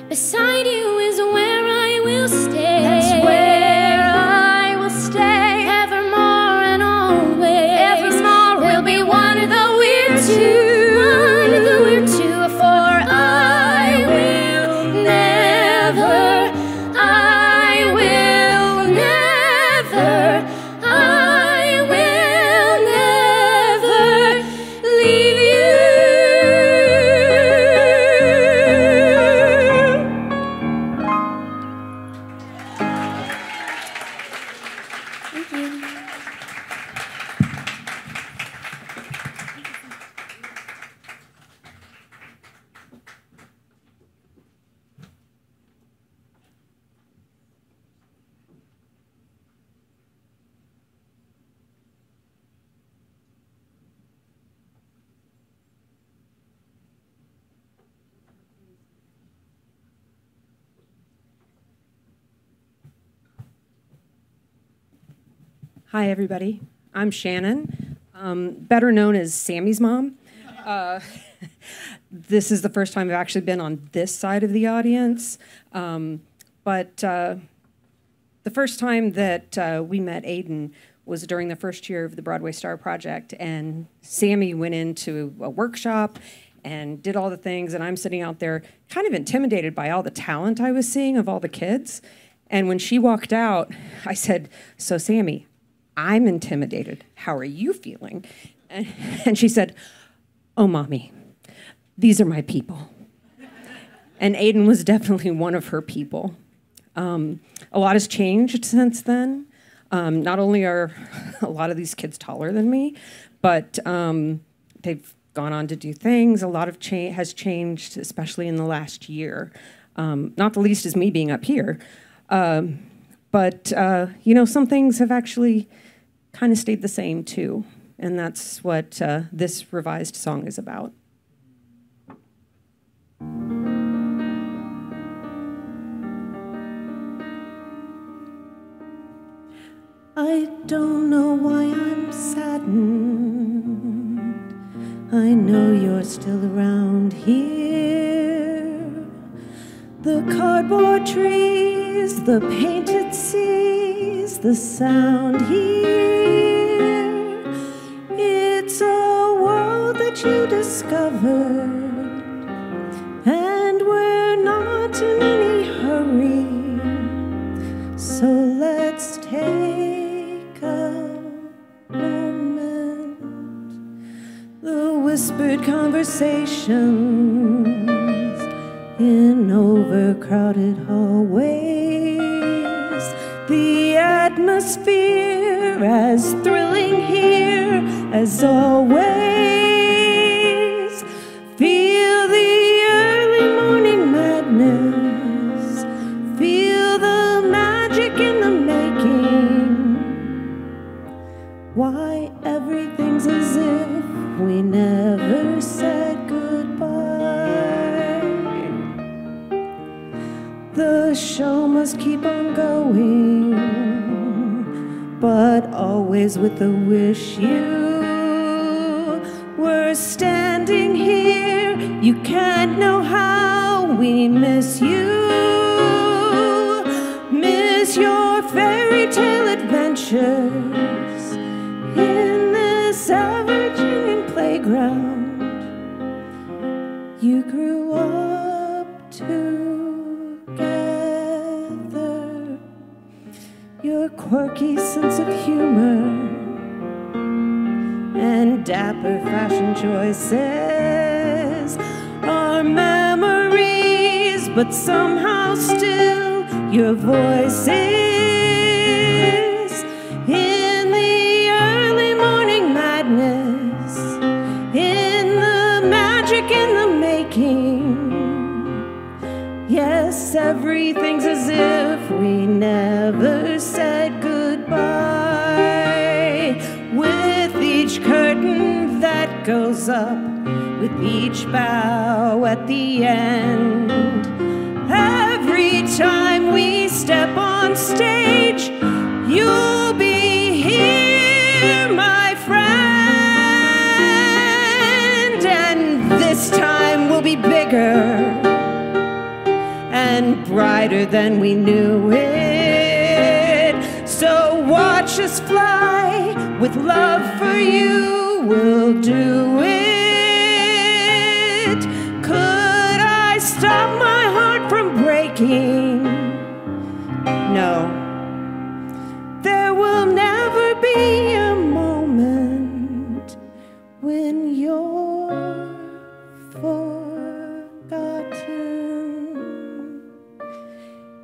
Beside you is where I will stay. That's where I will stay. Evermore and always. Evermore we'll be one, though we're two. One, though we're two. For I will never, I will never, I will never leave you. Thank you. Hi, everybody. I'm Shannon, better known as Sammy's mom. This is the first time I've actually been on this side of the audience. But the first time that we met Aidan was during the first year of the Broadway Star Project, and Sammy went into a workshop and did all the things, and I'm sitting out there kind of intimidated by all the talent I was seeing of all the kids. And when she walked out, I said, "So Sammy, I'm intimidated. How are you feeling?" And she said, "Oh, Mommy, these are my people." And Aidan was definitely one of her people. A lot has changed since then. Not only are a lot of these kids taller than me, but they've gone on to do things. A lot of has changed, especially in the last year. Not the least is me being up here. But you know, some things have actually kind of stayed the same too. And that's what this revised song is about. I don't know why I'm saddened. I know you're still around here. The cardboard trees, the painted seas, the sound here. It's a world that you discovered, and we're not in any hurry. So let's take a moment. The whispered conversations in overcrowded hallways. The atmosphere as thrilling here as always. must keep on going, but always with the wish you were standing here. You can't know how we miss you, miss your fairy tale adventures in this ever-changing playground you grew up together. Your quirky sense of humor and dapper fashion choices are memories, but somehow still your voice is in the early morning madness, in the magic in the making. Yes, everything's as if we never said goodbye. With each curtain that goes up, with each bow at the end, every time we step on stage, you'll be here, my friend. And this time will be bigger and brighter than we knew it. So watch us fly, with love for you, we'll do it. Could I stop my heart from breaking? No. There will never be a moment when you're forgotten.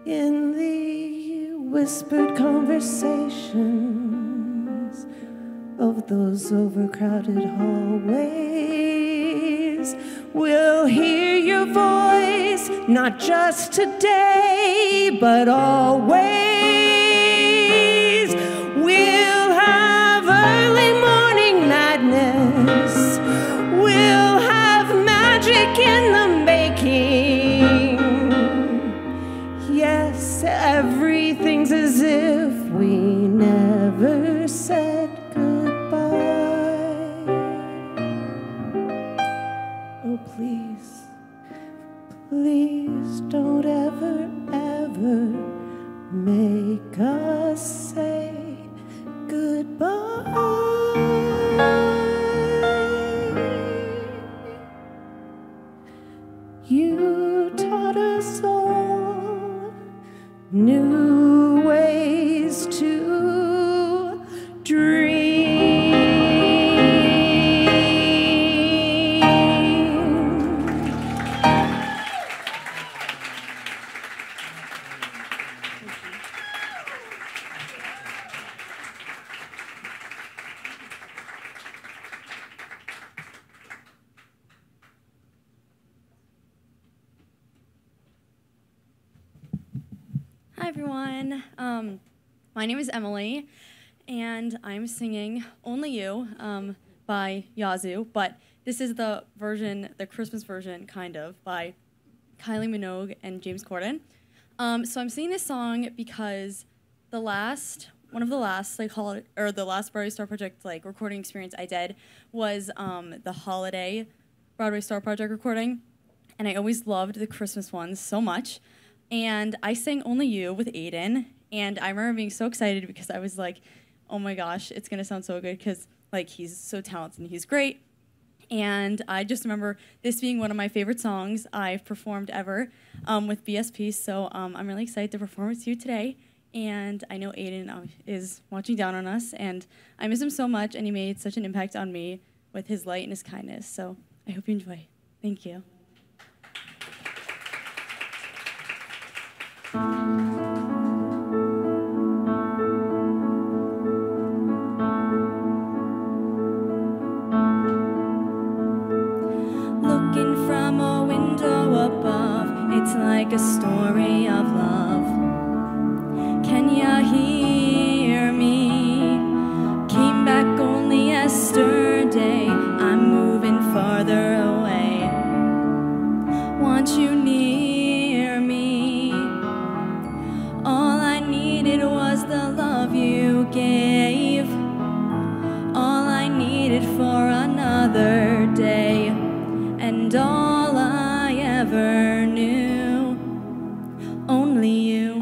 In the whispered conversations of those overcrowded hallways, we'll hear your voice, not just today, but always. We'll have early morning madness, we'll have magic in the making. Yes, everything's as if we never said goodbye. Oh, please, please don't ever, ever make us say goodbye. You taught us all new ways to dream. Hi everyone, my name is Emily, and I'm singing Only You by Yazoo, but this is the version, the Christmas version, kind of, by Kylie Minogue and James Corden. So I'm singing this song because one of the last the last Broadway Star Project recording experience I did was the holiday Broadway Star Project recording, and I always loved the Christmas ones so much. And I sang Only You with Aidan, and I remember being so excited because I was like, oh my gosh, it's gonna sound so good because he's so talented and he's great. And I just remember this being one of my favorite songs I've performed ever with BSP, so I'm really excited to perform with you today. And I know Aidan is watching down on us, and I miss him so much, and he made such an impact on me with his light and his kindness, so I hope you enjoy. Thank you. Looking from a window above, it's like a story of love. Can ya hear me? Came back only yesterday, I'm moving farther away. Want you near me? and all I ever knew, only you.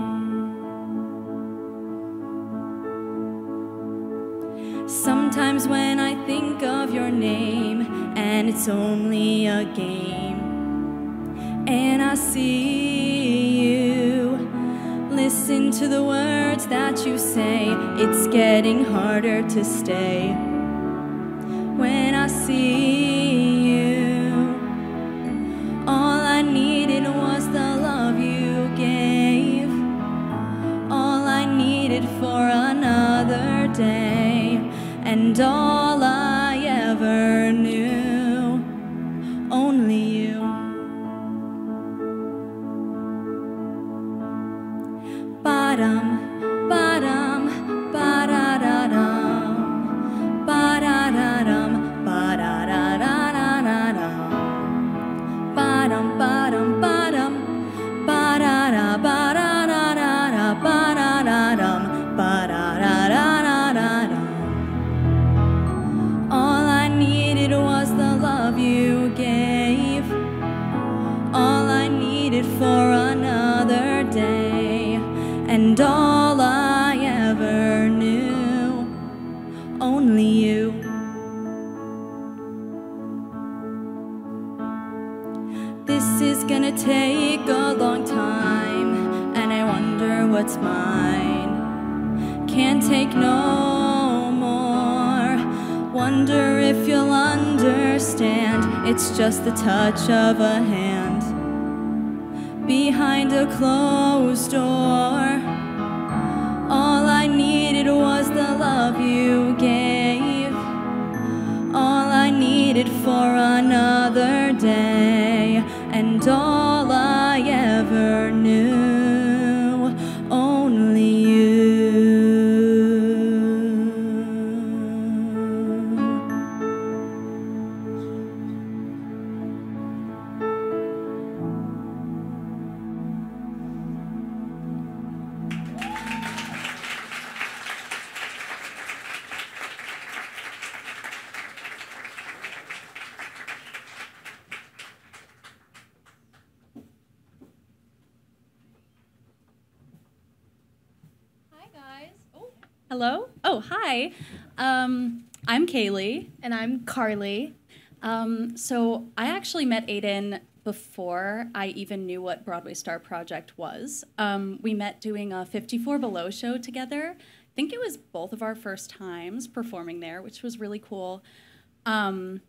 Sometimes when I think of your name and it's only a game, and I see you, listen to the words that you say, it's getting harder to stay. When I see you, all I needed was the love you gave, all I needed for another day, and all I ever knew, only you. Ba-dum, ba-dum, ba-da-da-dum, ba-da-da-dum, ba-da-da-da-da-da-dum, ba-dum, ba-dum, ba-dum, ba-da-da, ba-da-da-da-da, ba-da-da-dum, ba-da-da-da-da-da-dum. All I needed was the love you gave, all I needed for another day, and all I ever knew, only you. This is gonna take a long time, and I wonder what's mine. Can't take no more. Wonder if you'll understand. It's just the touch of a hand behind a closed door. All I needed was the love you gave, all I needed for another day, and all I ever knew, only you. Hello? Oh, hi. I'm Kaylee. And I'm Carly. So I actually met Aidan before I even knew what Broadway Star Project was. We met doing a 54 Below show together. I think it was both of our first times performing there, which was really cool. And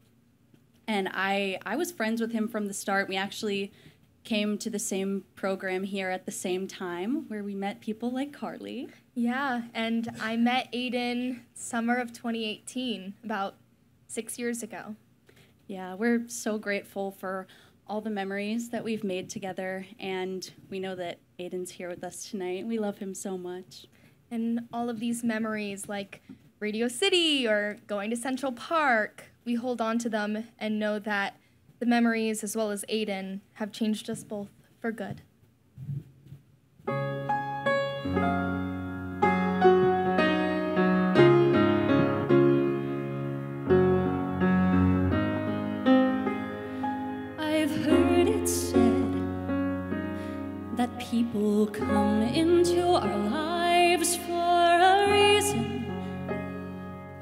I was friends with him from the start. We actually came to the same program here at the same time, where we met people like Carly. Yeah, and I met Aidan summer of 2018, about 6 years ago. Yeah, we're so grateful for all the memories that we've made together, and we know that Aidan's here with us tonight. We love him so much. And all of these memories, like Radio City or going to Central Park, we hold on to them and know that the memories, as well as Aidan, have changed us both for good. I've heard it said that people come into our lives for a reason,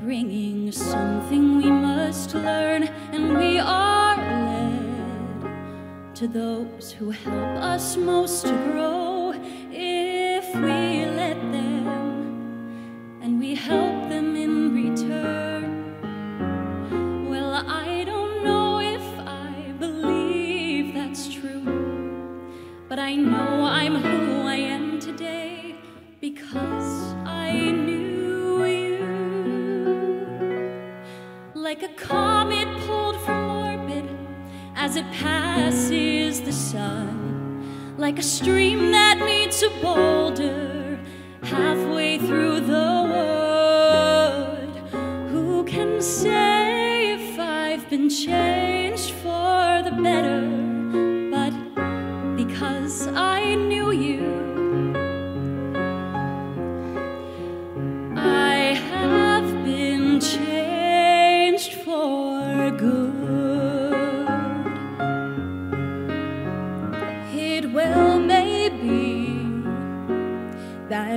bringing something we must learn, and we are led to those who help us most to grow if we let them, and we help them in return. Well, I don't know if I believe that's true, but I know I'm who I am today because I knew you. Like a comet pulled from orbit as it passes the sun, like a stream that meets a boulder halfway through the wood. Who can say if I've been changed for the better? But because I knew you, I have been changed for good.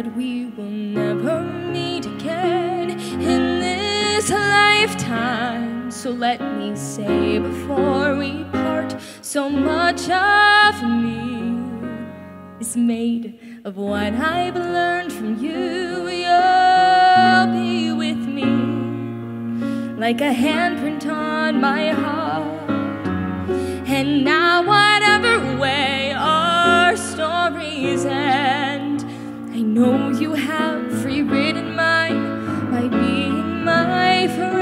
that we will never meet again in this lifetime. So let me say before we part, so much of me is made of what I've learned from you. You'll be with me like a handprint on my heart. And now whatever way our stories end, I know you have rewritten mine by being my friend.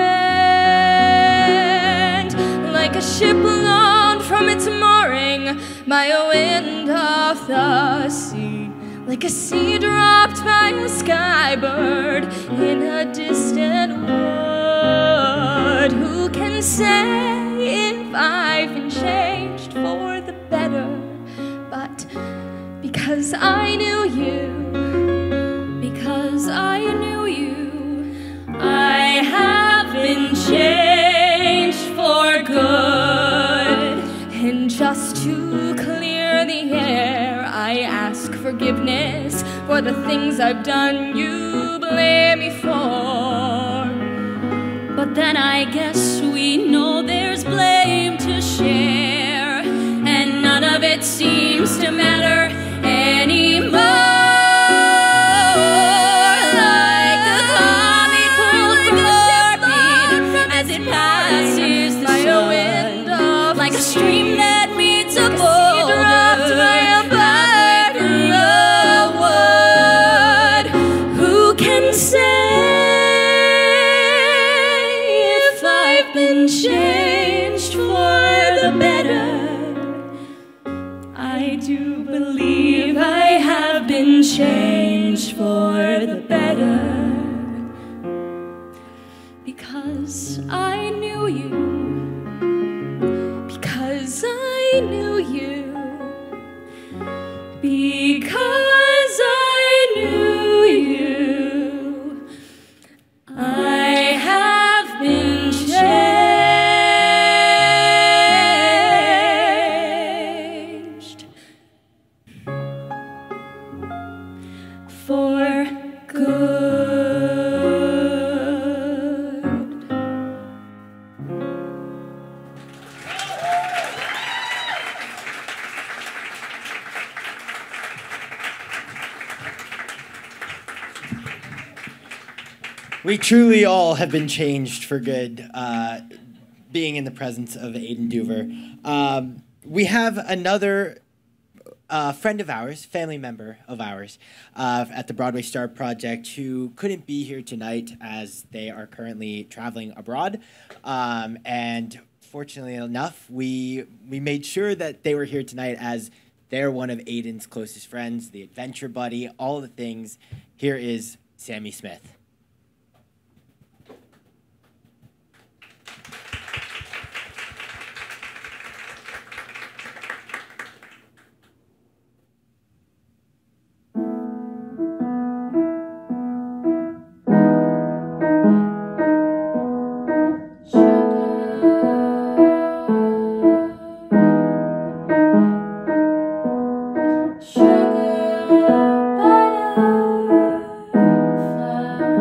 Like a ship blown from its mooring by a wind off the sea, like a seed dropped by a skybird in a distant wood. Who can say if I've been changed for the better? But because I knew you, because I knew you, I have been changed for good. And just to clear the air, I ask forgiveness for the things I've done you blame me for. But then I guess we know there's blame to share, and none of it seems to matter anymore. Like a comet pulled from as it passes the sun, like a stream that meets a boulder, halfway through the wood. Who can say if I've been changed for the better? I do believe I have been changed for the better, because I knew you, because I knew you, because I knew you, I have been changed for good. We truly all have been changed for good, being in the presence of Aidan Duver. We have another friend of ours, family member of ours, at the Broadway Star Project, who couldn't be here tonight as they are currently traveling abroad. And fortunately enough, we made sure that they were here tonight as they're one of Aidan's closest friends, the adventure buddy, all the things. Here is Sammy Smith. Sugar, butter, flour.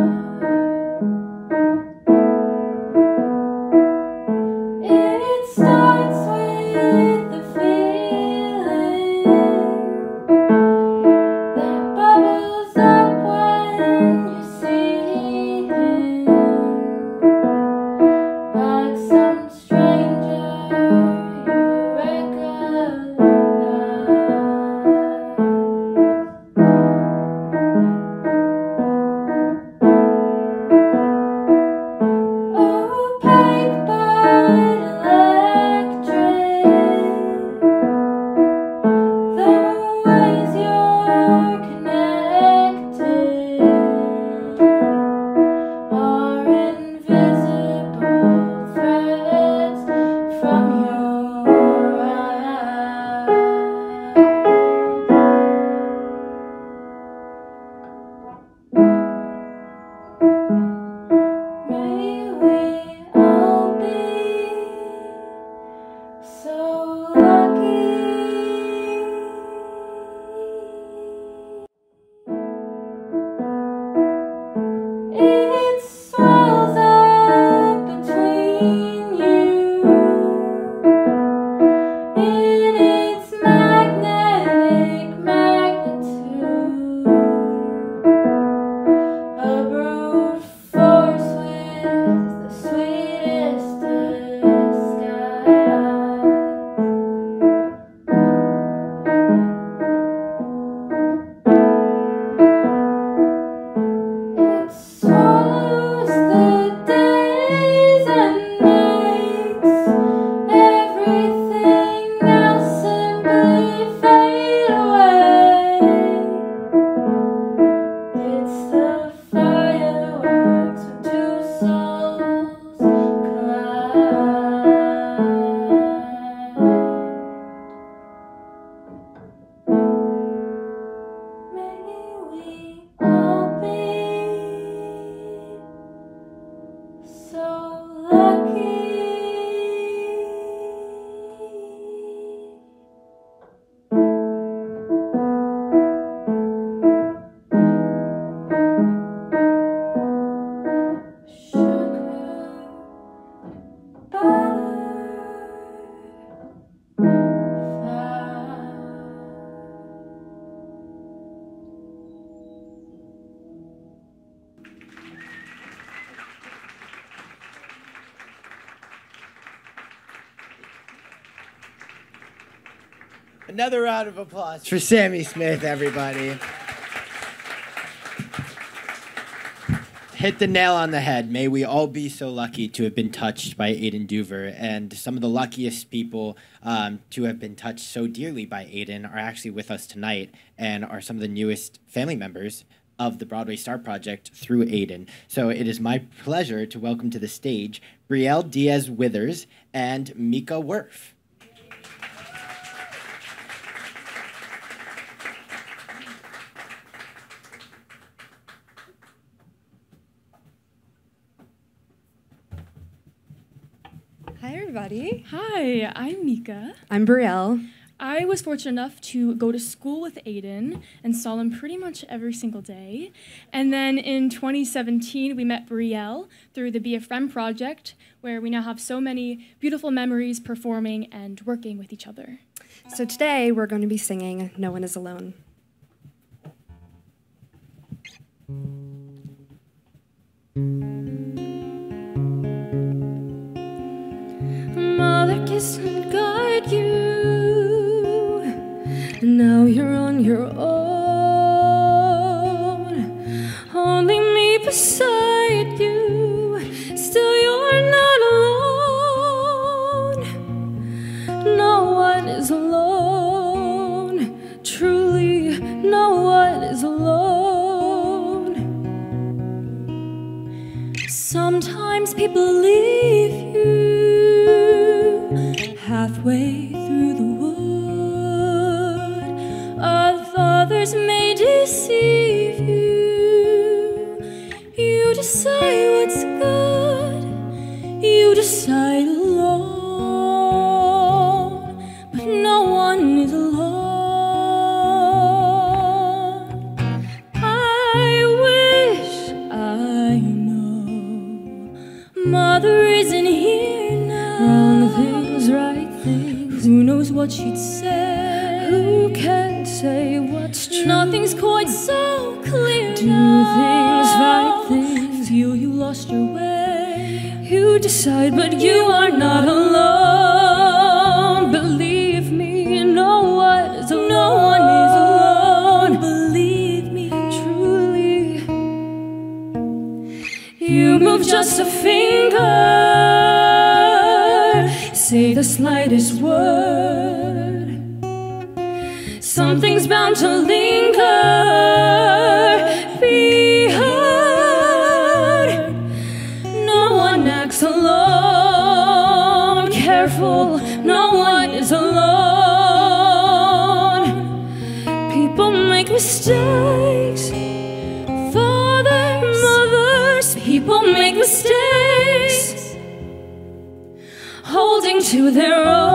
Another round of applause for Sammy Smith, everybody. Hit the nail on the head. May we all be so lucky to have been touched by Aidan Duver. And some of the luckiest people to have been touched so dearly by Aidan are actually with us tonight and are some of the newest family members of the Broadway Star Project through Aidan. So it is my pleasure to welcome to the stage Brielle Diaz-Withers and Mika Werf. Hi, everybody. Hi, I'm Mika. I'm Brielle. I was fortunate enough to go to school with Aidan and saw him pretty much every single day. And then in 2017, we met Brielle through the Be a Friend project, where we now have so many beautiful memories performing and working with each other. So today, we're going to be singing No One Is Alone. Mother kissed and guide you. Now you're on your own. Only me beside you. Still you're not alone. No one is alone. Truly, no one is alone. Sometimes people leave you halfway through the wood. Others may deceive you. You decide what's good. You decide alone. But no one is alone. I wish I know Mother isn't here now. Wrong things, right things. Who knows what she'd say? Who can say what's true? Nothing's quite so clear. Do things, right things. Feel you lost your way. You decide, but you are not alone. Believe me, no one is alone. No one is alone. Believe me, truly. You move just a finger. Say the slightest word. Something's bound to linger. Be heard. No one acts alone. Careful, no one is alone. People make mistakes. Fathers, mothers, people make mistakes. Holding to their own,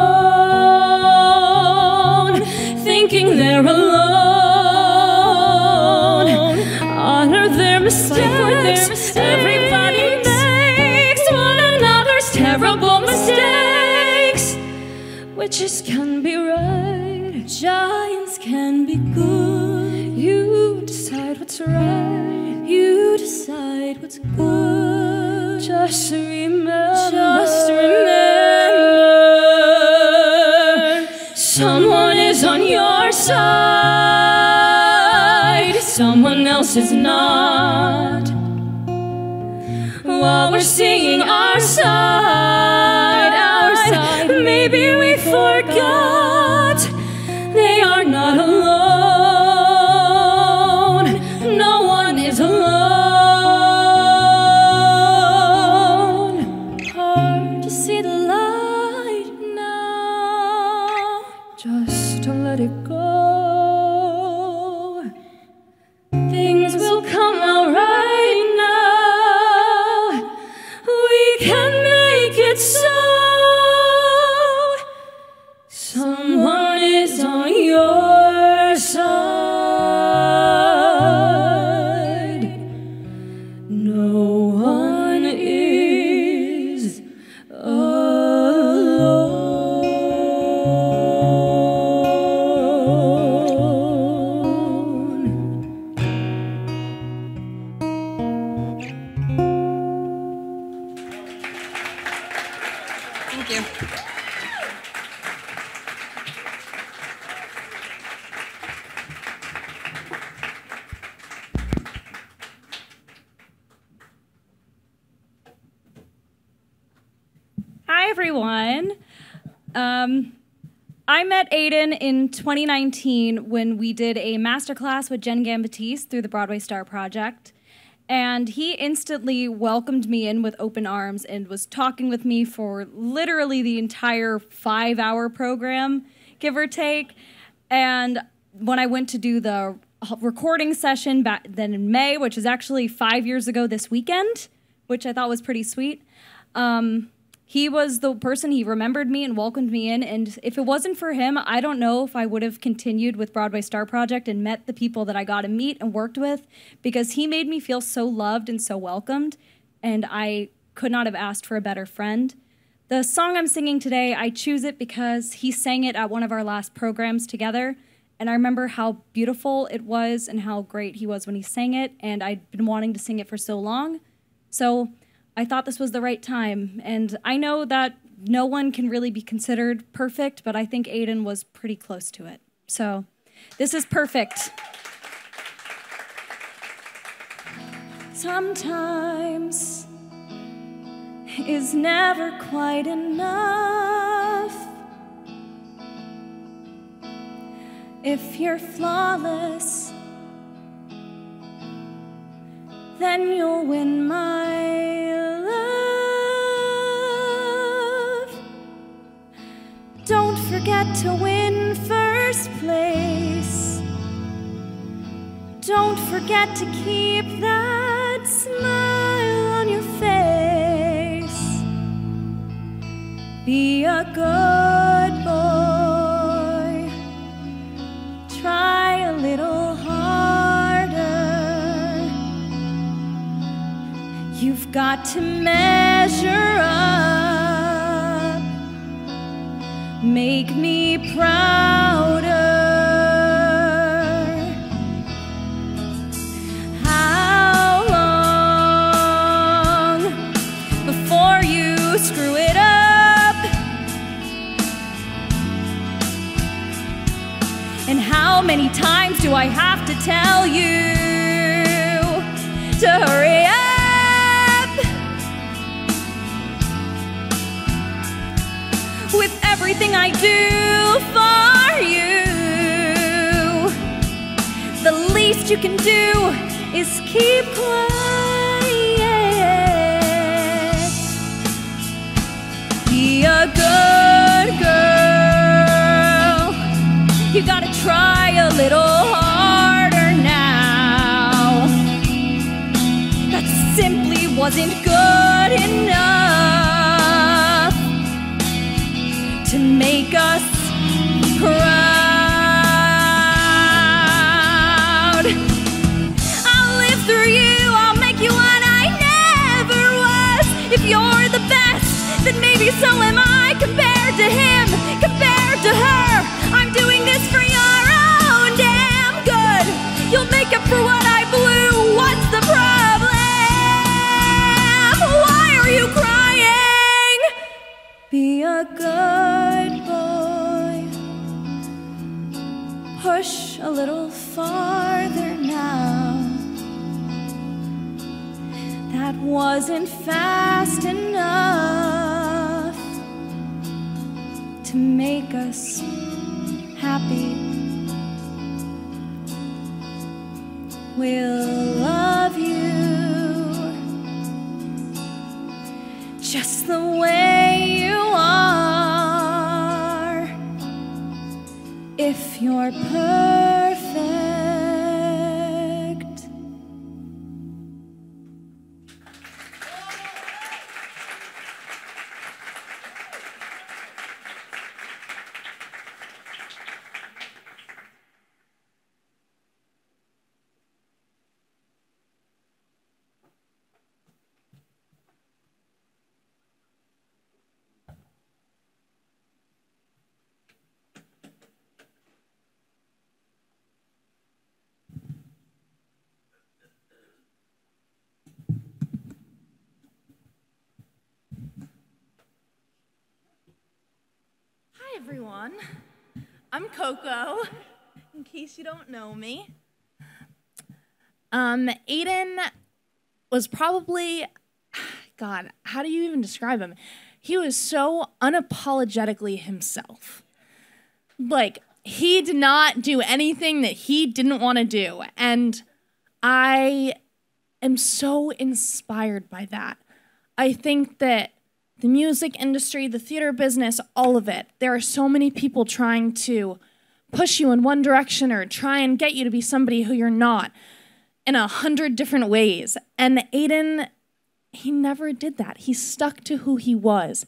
thinking they're alone. Honor their mistakes. Everybody makes one another's terrible mistakes. Witches can be right, giants can be good. You decide what's right. You decide what's good. Just remember. Just remember. Someone is on your side. Someone else is not. While we're singing our side, maybe we forgot they are not alone. No one is alone. Hard to see the light now. Just to let it go. Things will come out right now. We can make it so. Someone is on your side. No one is Thank you. everyone. I met Aidan in 2019 when we did a masterclass with Jen Gambitese through the Broadway Star Project. And he instantly welcomed me in with open arms and was talking with me for literally the entire 5-hour program, give or take. And when I went to do the recording session back then in May, which is actually 5 years ago this weekend, which I thought was pretty sweet, he was the person, he remembered me and welcomed me in, and if it wasn't for him, I don't know if I would have continued with Broadway Star Project and met the people that I got to meet and worked with, because he made me feel so loved and so welcomed, and I could not have asked for a better friend. The song I'm singing today, I choose it because he sang it at one of our last programs together, and I remember how beautiful it was and how great he was when he sang it, and I'd been wanting to sing it for so long, so I thought this was the right time, and I know that no one can really be considered perfect, but I think Aidan was pretty close to it. So this is perfect. Sometimes is never quite enough. If you're flawless, then you'll win my love. Don't forget to win first place. Don't forget to keep that smile on your face. Be a good boy. Try a little harder. You've got to measure up. Make me prouder. How long before you screw it up? And how many times do I have to tell you to hurry up? With everything I do for you, the least you can do is keep quiet. Be a good girl. You gotta try a little harder now. That simply wasn't good enough to make us proud. I'll live through you, I'll make you what I never was. If you're the best, then maybe so am I. Compared to him, compared to her, I'm doing this for your own damn good. You'll make up for what I blew. What's the problem? Why are you crying? Be a good boy. Push a little farther now. That wasn't fast enough to make us happy. We'll love you just the way you are. If you're perfect. Hi everyone, I'm Coco, in case you don't know me. Aidan was probably, God, how do you even describe him? he was so unapologetically himself. Like, he did not do anything that he didn't want to do. And I am so inspired by that. I think that the music industry, the theater business, all of it, there are so many people trying to push you in one direction or try and get you to be somebody who you're not in 100 different ways. And Aidan, he never did that. He stuck to who he was.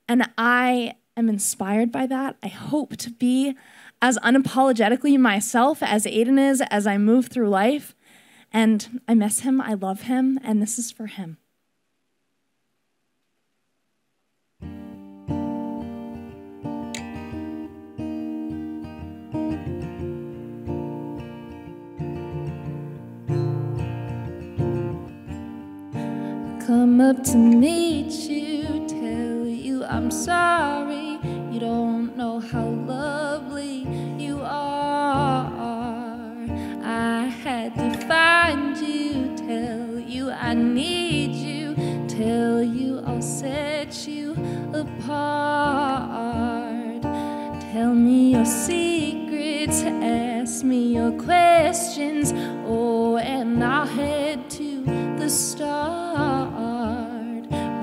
And I am inspired by that. I hope to be as unapologetically myself as Aidan is as I move through life. And I miss him, I love him, and this is for him. Come up to meet you, tell you I'm sorry. You don't know how lovely you are. I had to find you, tell you I need you, tell you I'll set you apart. Tell me your secrets, ask me your questions, oh, and I'll head to the start.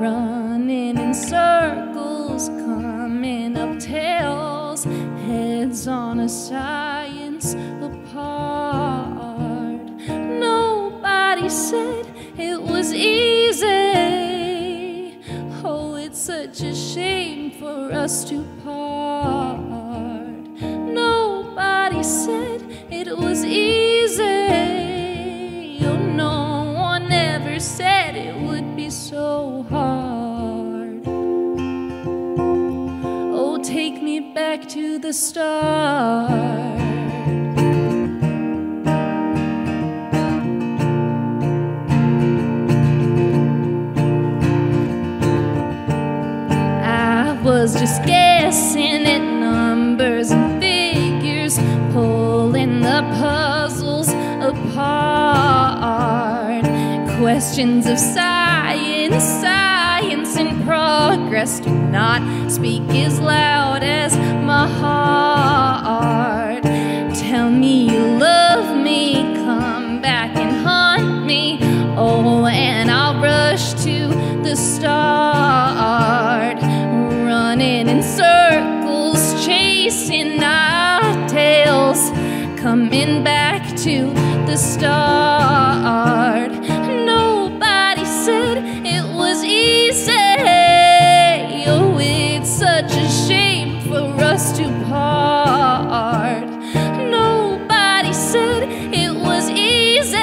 Running in circles, coming up tails, heads on a science apart. Nobody said it was easy. Oh, it's such a shame for us to part. Nobody said it was easy. Oh, no one ever said it would be so hard. Oh, take me back to the start. I was just guessing at numbers and figures, pulling the puzzles apart. Questions of science, science in progress do not speak as loud as my heart. Tell me you love me, come back and haunt me, oh, and I'll rush to the start. Running in circles, chasing our tails, coming back to the start. Nobody said it was easy. Oh, it's such a shame for us to part. Nobody said it was easy.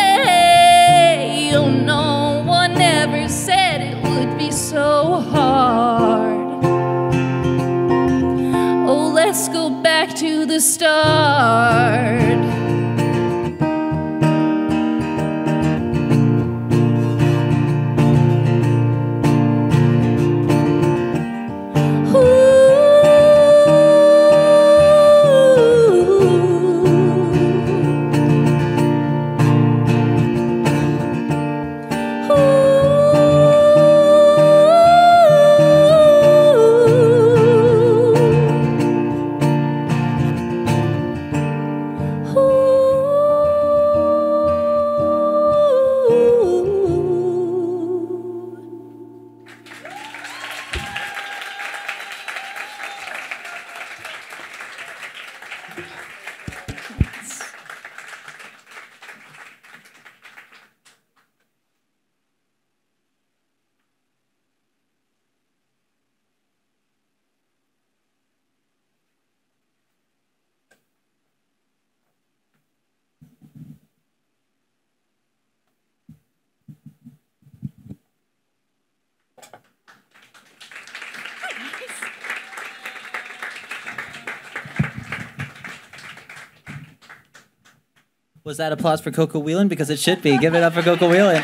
Oh, no one ever said it would be so hard. Oh, let's go back to the start. Was that applause for Coco Whelan? Because it should be. Give it up for Coco Whelan.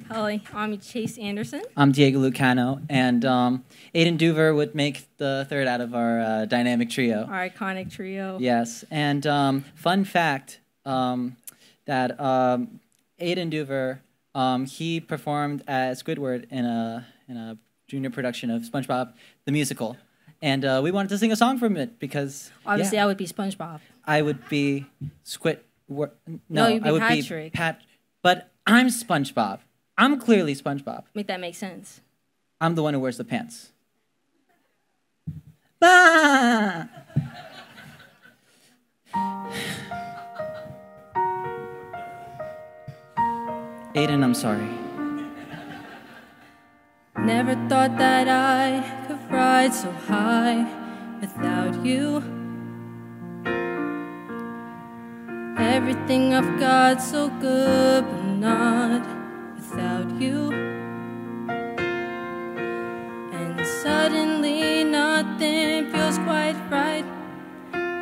Hi, I'm Chase Anderson. I'm Diego Lucano, and Aidan Duver would make the third out of our dynamic trio. Our iconic trio. Yes, and fun fact, that Aidan Duver, he performed as Squidward in a junior production of SpongeBob the Musical, and we wanted to sing a song from it because obviously I would be SpongeBob. I would be Squidward. No, you'd be I would Patrick. be Pat. But I'm SpongeBob. I'm clearly SpongeBob. Make that make sense. I'm the one who wears the pants. Ah! Aidan, I'm sorry. Never thought that I could ride so high without you. Everything I've got so good, but not without you. And suddenly nothing feels quite right.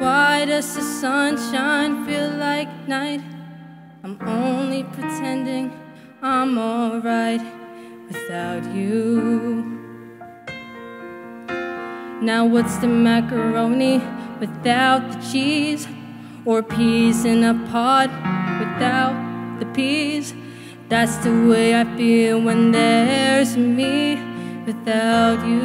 Why does the sunshine feel like night? I'm only pretending I'm alright without you. Now what's the macaroni without the cheese? Or peas in a pot without the peas? That's the way I feel when there's me without you.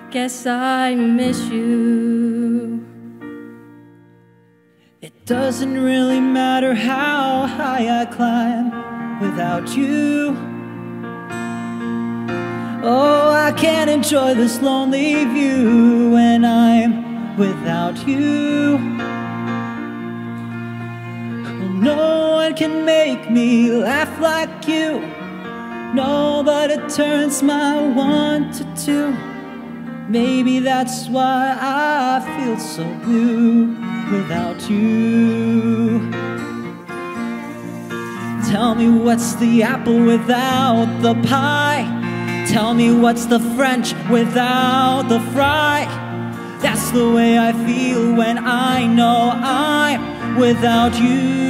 I guess I miss you. It doesn't really matter how high I climb without you. Oh, I can't enjoy this lonely view when I'm without you. No one can make me laugh like you. No, but it turns my 1 to 2. Maybe that's why I feel so blue without you. Tell me what's the apple without the pie? Tell me what's the French without the fry? That's the way I feel when I know I'm without you.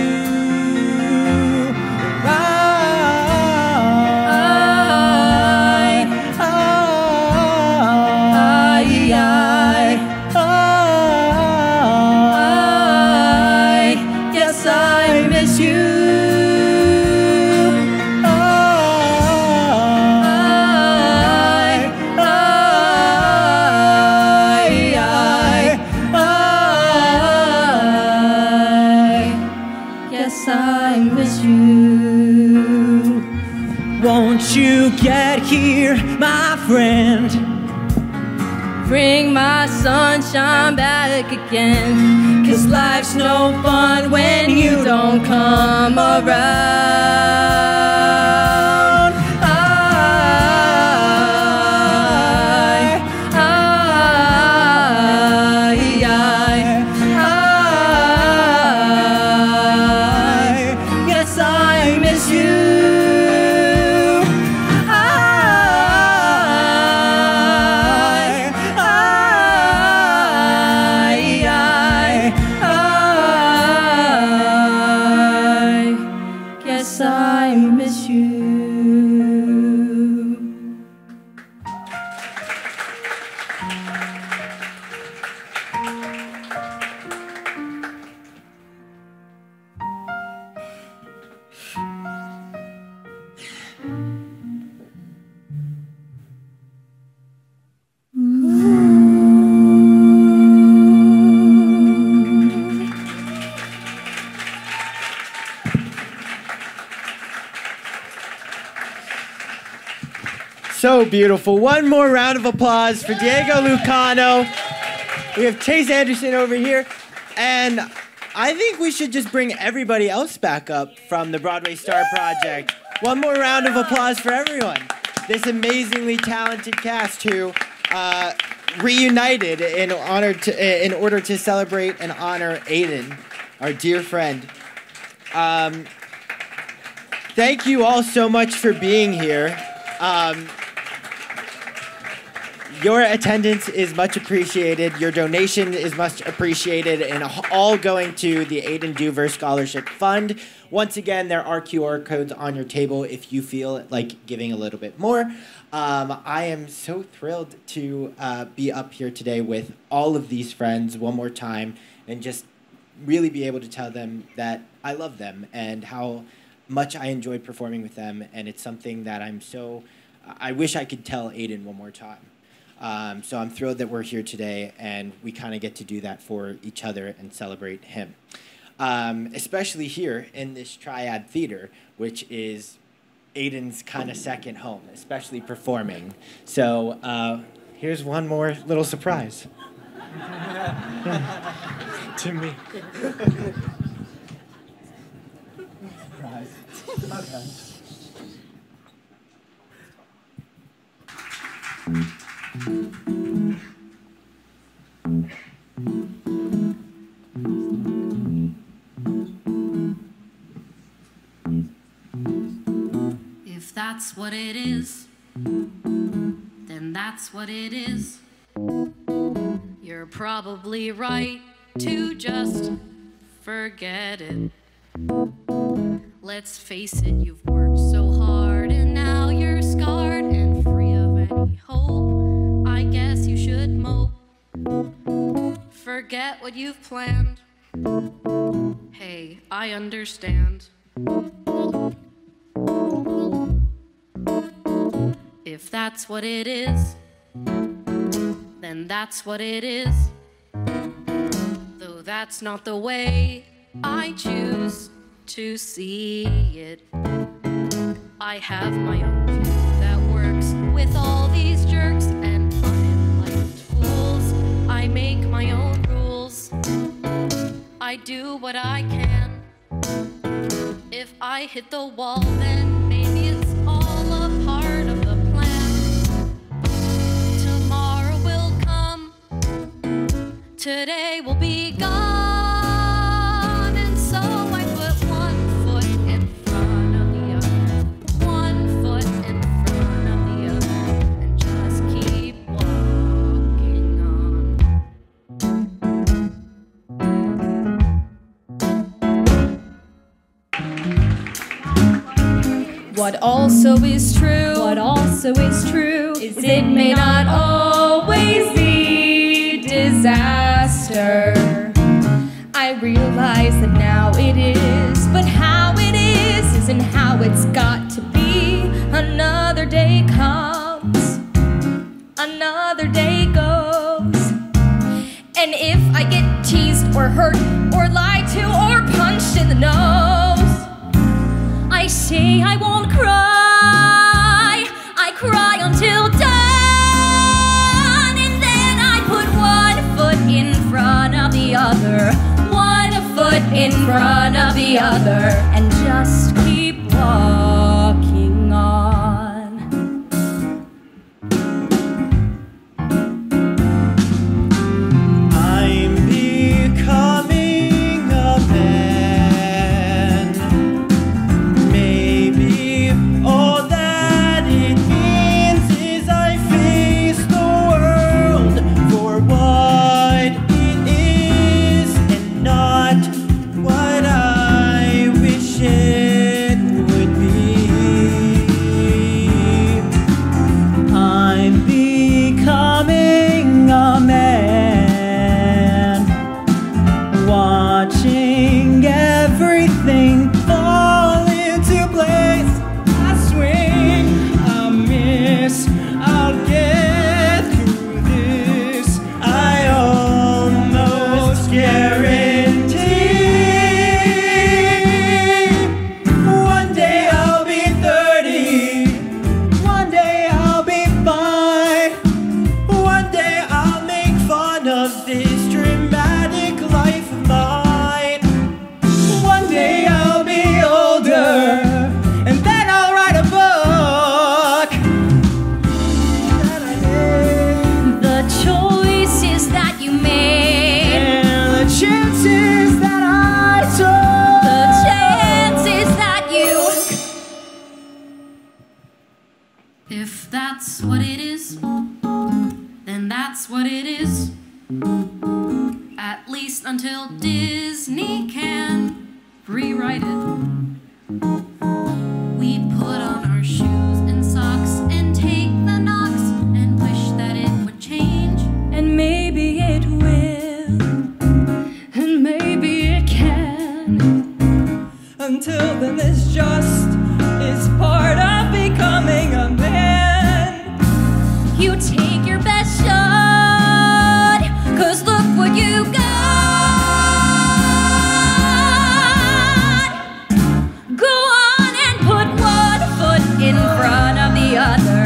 Yes, I miss you. Yes, I miss you. Won't you get here, my friend? Bring my sunshine back again. 'Cause life's no fun when you don't come around. Yes, I miss you. Yes, I miss you. So beautiful. One more round of applause for Diego Lucano. We have Chase Anderson over here. And I think we should just bring everybody else back up from the Broadway Star Project. One more round of applause for everyone. This amazingly talented cast who reunited in order to celebrate and honor Aidan, our dear friend. Thank you all so much for being here. Your attendance is much appreciated. Your donation is much appreciated, and all going to the Aidan Duver Scholarship Fund. Once again, there are QR codes on your table if you feel like giving a little bit more. I am so thrilled to be up here today with all of these friends one more time and just really be able to tell them that I love them and how much I enjoyed performing with them. And it's something that I wish I could tell Aidan one more time. So I'm thrilled that we're here today and we kind of get to do that for each other and celebrate him. Especially here in this Triad Theater, which is Aidan's kind of second home, especially performing. So here's one more little surprise. To me. Okay. If that's what it is, then that's what it is. You're probably right to just forget it. Let's face it, you've worked so hard and now you're scarred and free of any hope. I guess you should mope. Forget what you've planned. Hey, I understand. If that's what it is, then that's what it is. Though that's not the way I choose to see it. I have my own view that works with all these jerks and unenlightened fools. I make my own rules. I do what I can. If I hit the wall, then maybe it's all a part of the plan. Tomorrow will come. Today will be gone. What also is true, is it may not always be disaster. I realize that now it is, but how it is isn't how it's got to be. Another day comes, another day goes. And if I get teased or hurt or lied to or punched in the nose, I say I won't cry, I cry until done. And then I put one foot in front of the other, one foot in front of the other, and just keep walking on. I'm becoming a man. Maybe all that it means is I face the world for what it is and not what I wish it would be. I'm becoming a man, watching everything fall into place. I swing, I miss, I'll get through this. I almost guarantee. One day I'll be 30, one day I'll be fine. One day I'll make fun of this dramatic life of mine. One day I'll be older, and then I'll write a book that I made. The choices that you made, And the chances that I took, the chances that you. If that's what it is, you take your best shot, 'cause look what you got. Go on and put one foot in front of the other,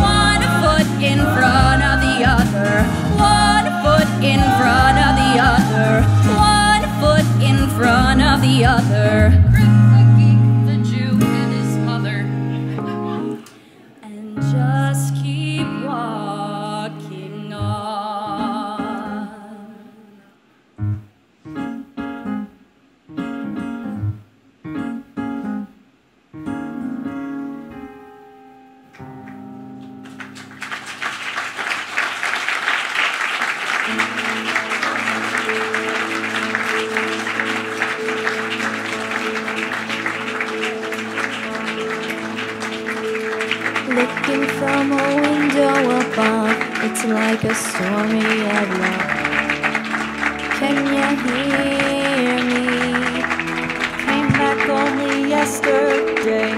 one foot in front of the other, one foot in front of the other, one foot in front of the other. The Jew and his mother. And just keep walking on. Looking from a window above, it's like a stormy of love. Can you hear me? Came back only yesterday.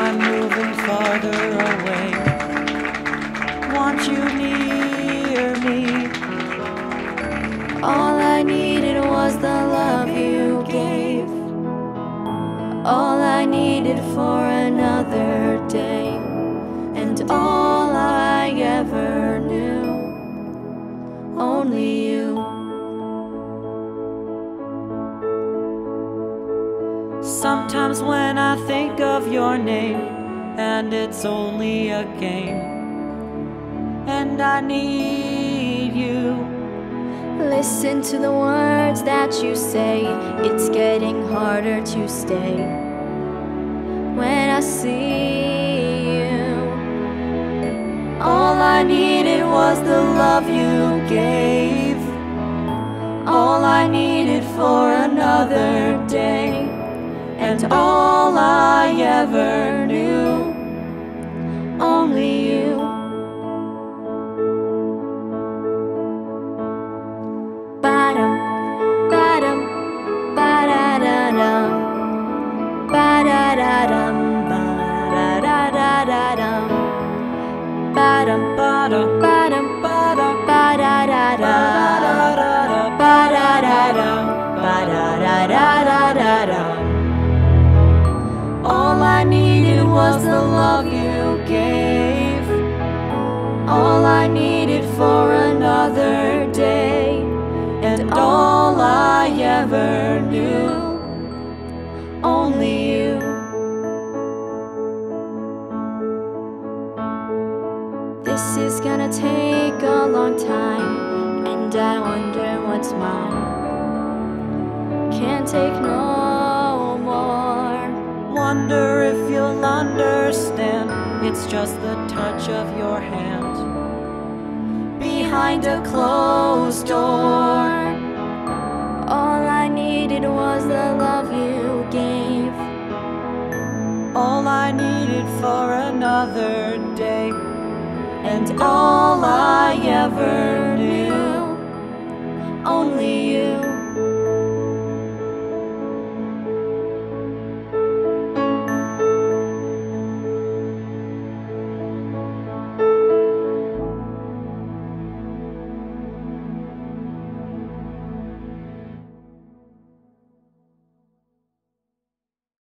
I'm moving farther away. Want you near me. All I needed was the love you gave. All I needed for another day. And all I ever knew, only you. Sometimes when I think of your name, and it's only a game, and I need you. Listen to the words that you say, it's getting harder to stay. When I see you, all I needed was the love you gave. All I needed for another day. And all I ever knew, only you. Ba-dum, ba-dum, ba-da-da-dum, ba-da-da-dum, ba-da-da-da-dum. Ba-dum, ba-dum, ba-dum, ba-dum, ba-da-da-da, ba-da-da-dum, ba-da-da-da-da-da-dum. All I needed was the love you gave. All I needed for another day. And all I ever knew, only you. This is gonna take a long time, and I wonder what's mine. Can't take no more. Wonder if you'll understand. It's just the touch of your hand Behind a closed door. All I needed was the love you gave. All I needed for another day. And all I ever knew, only you.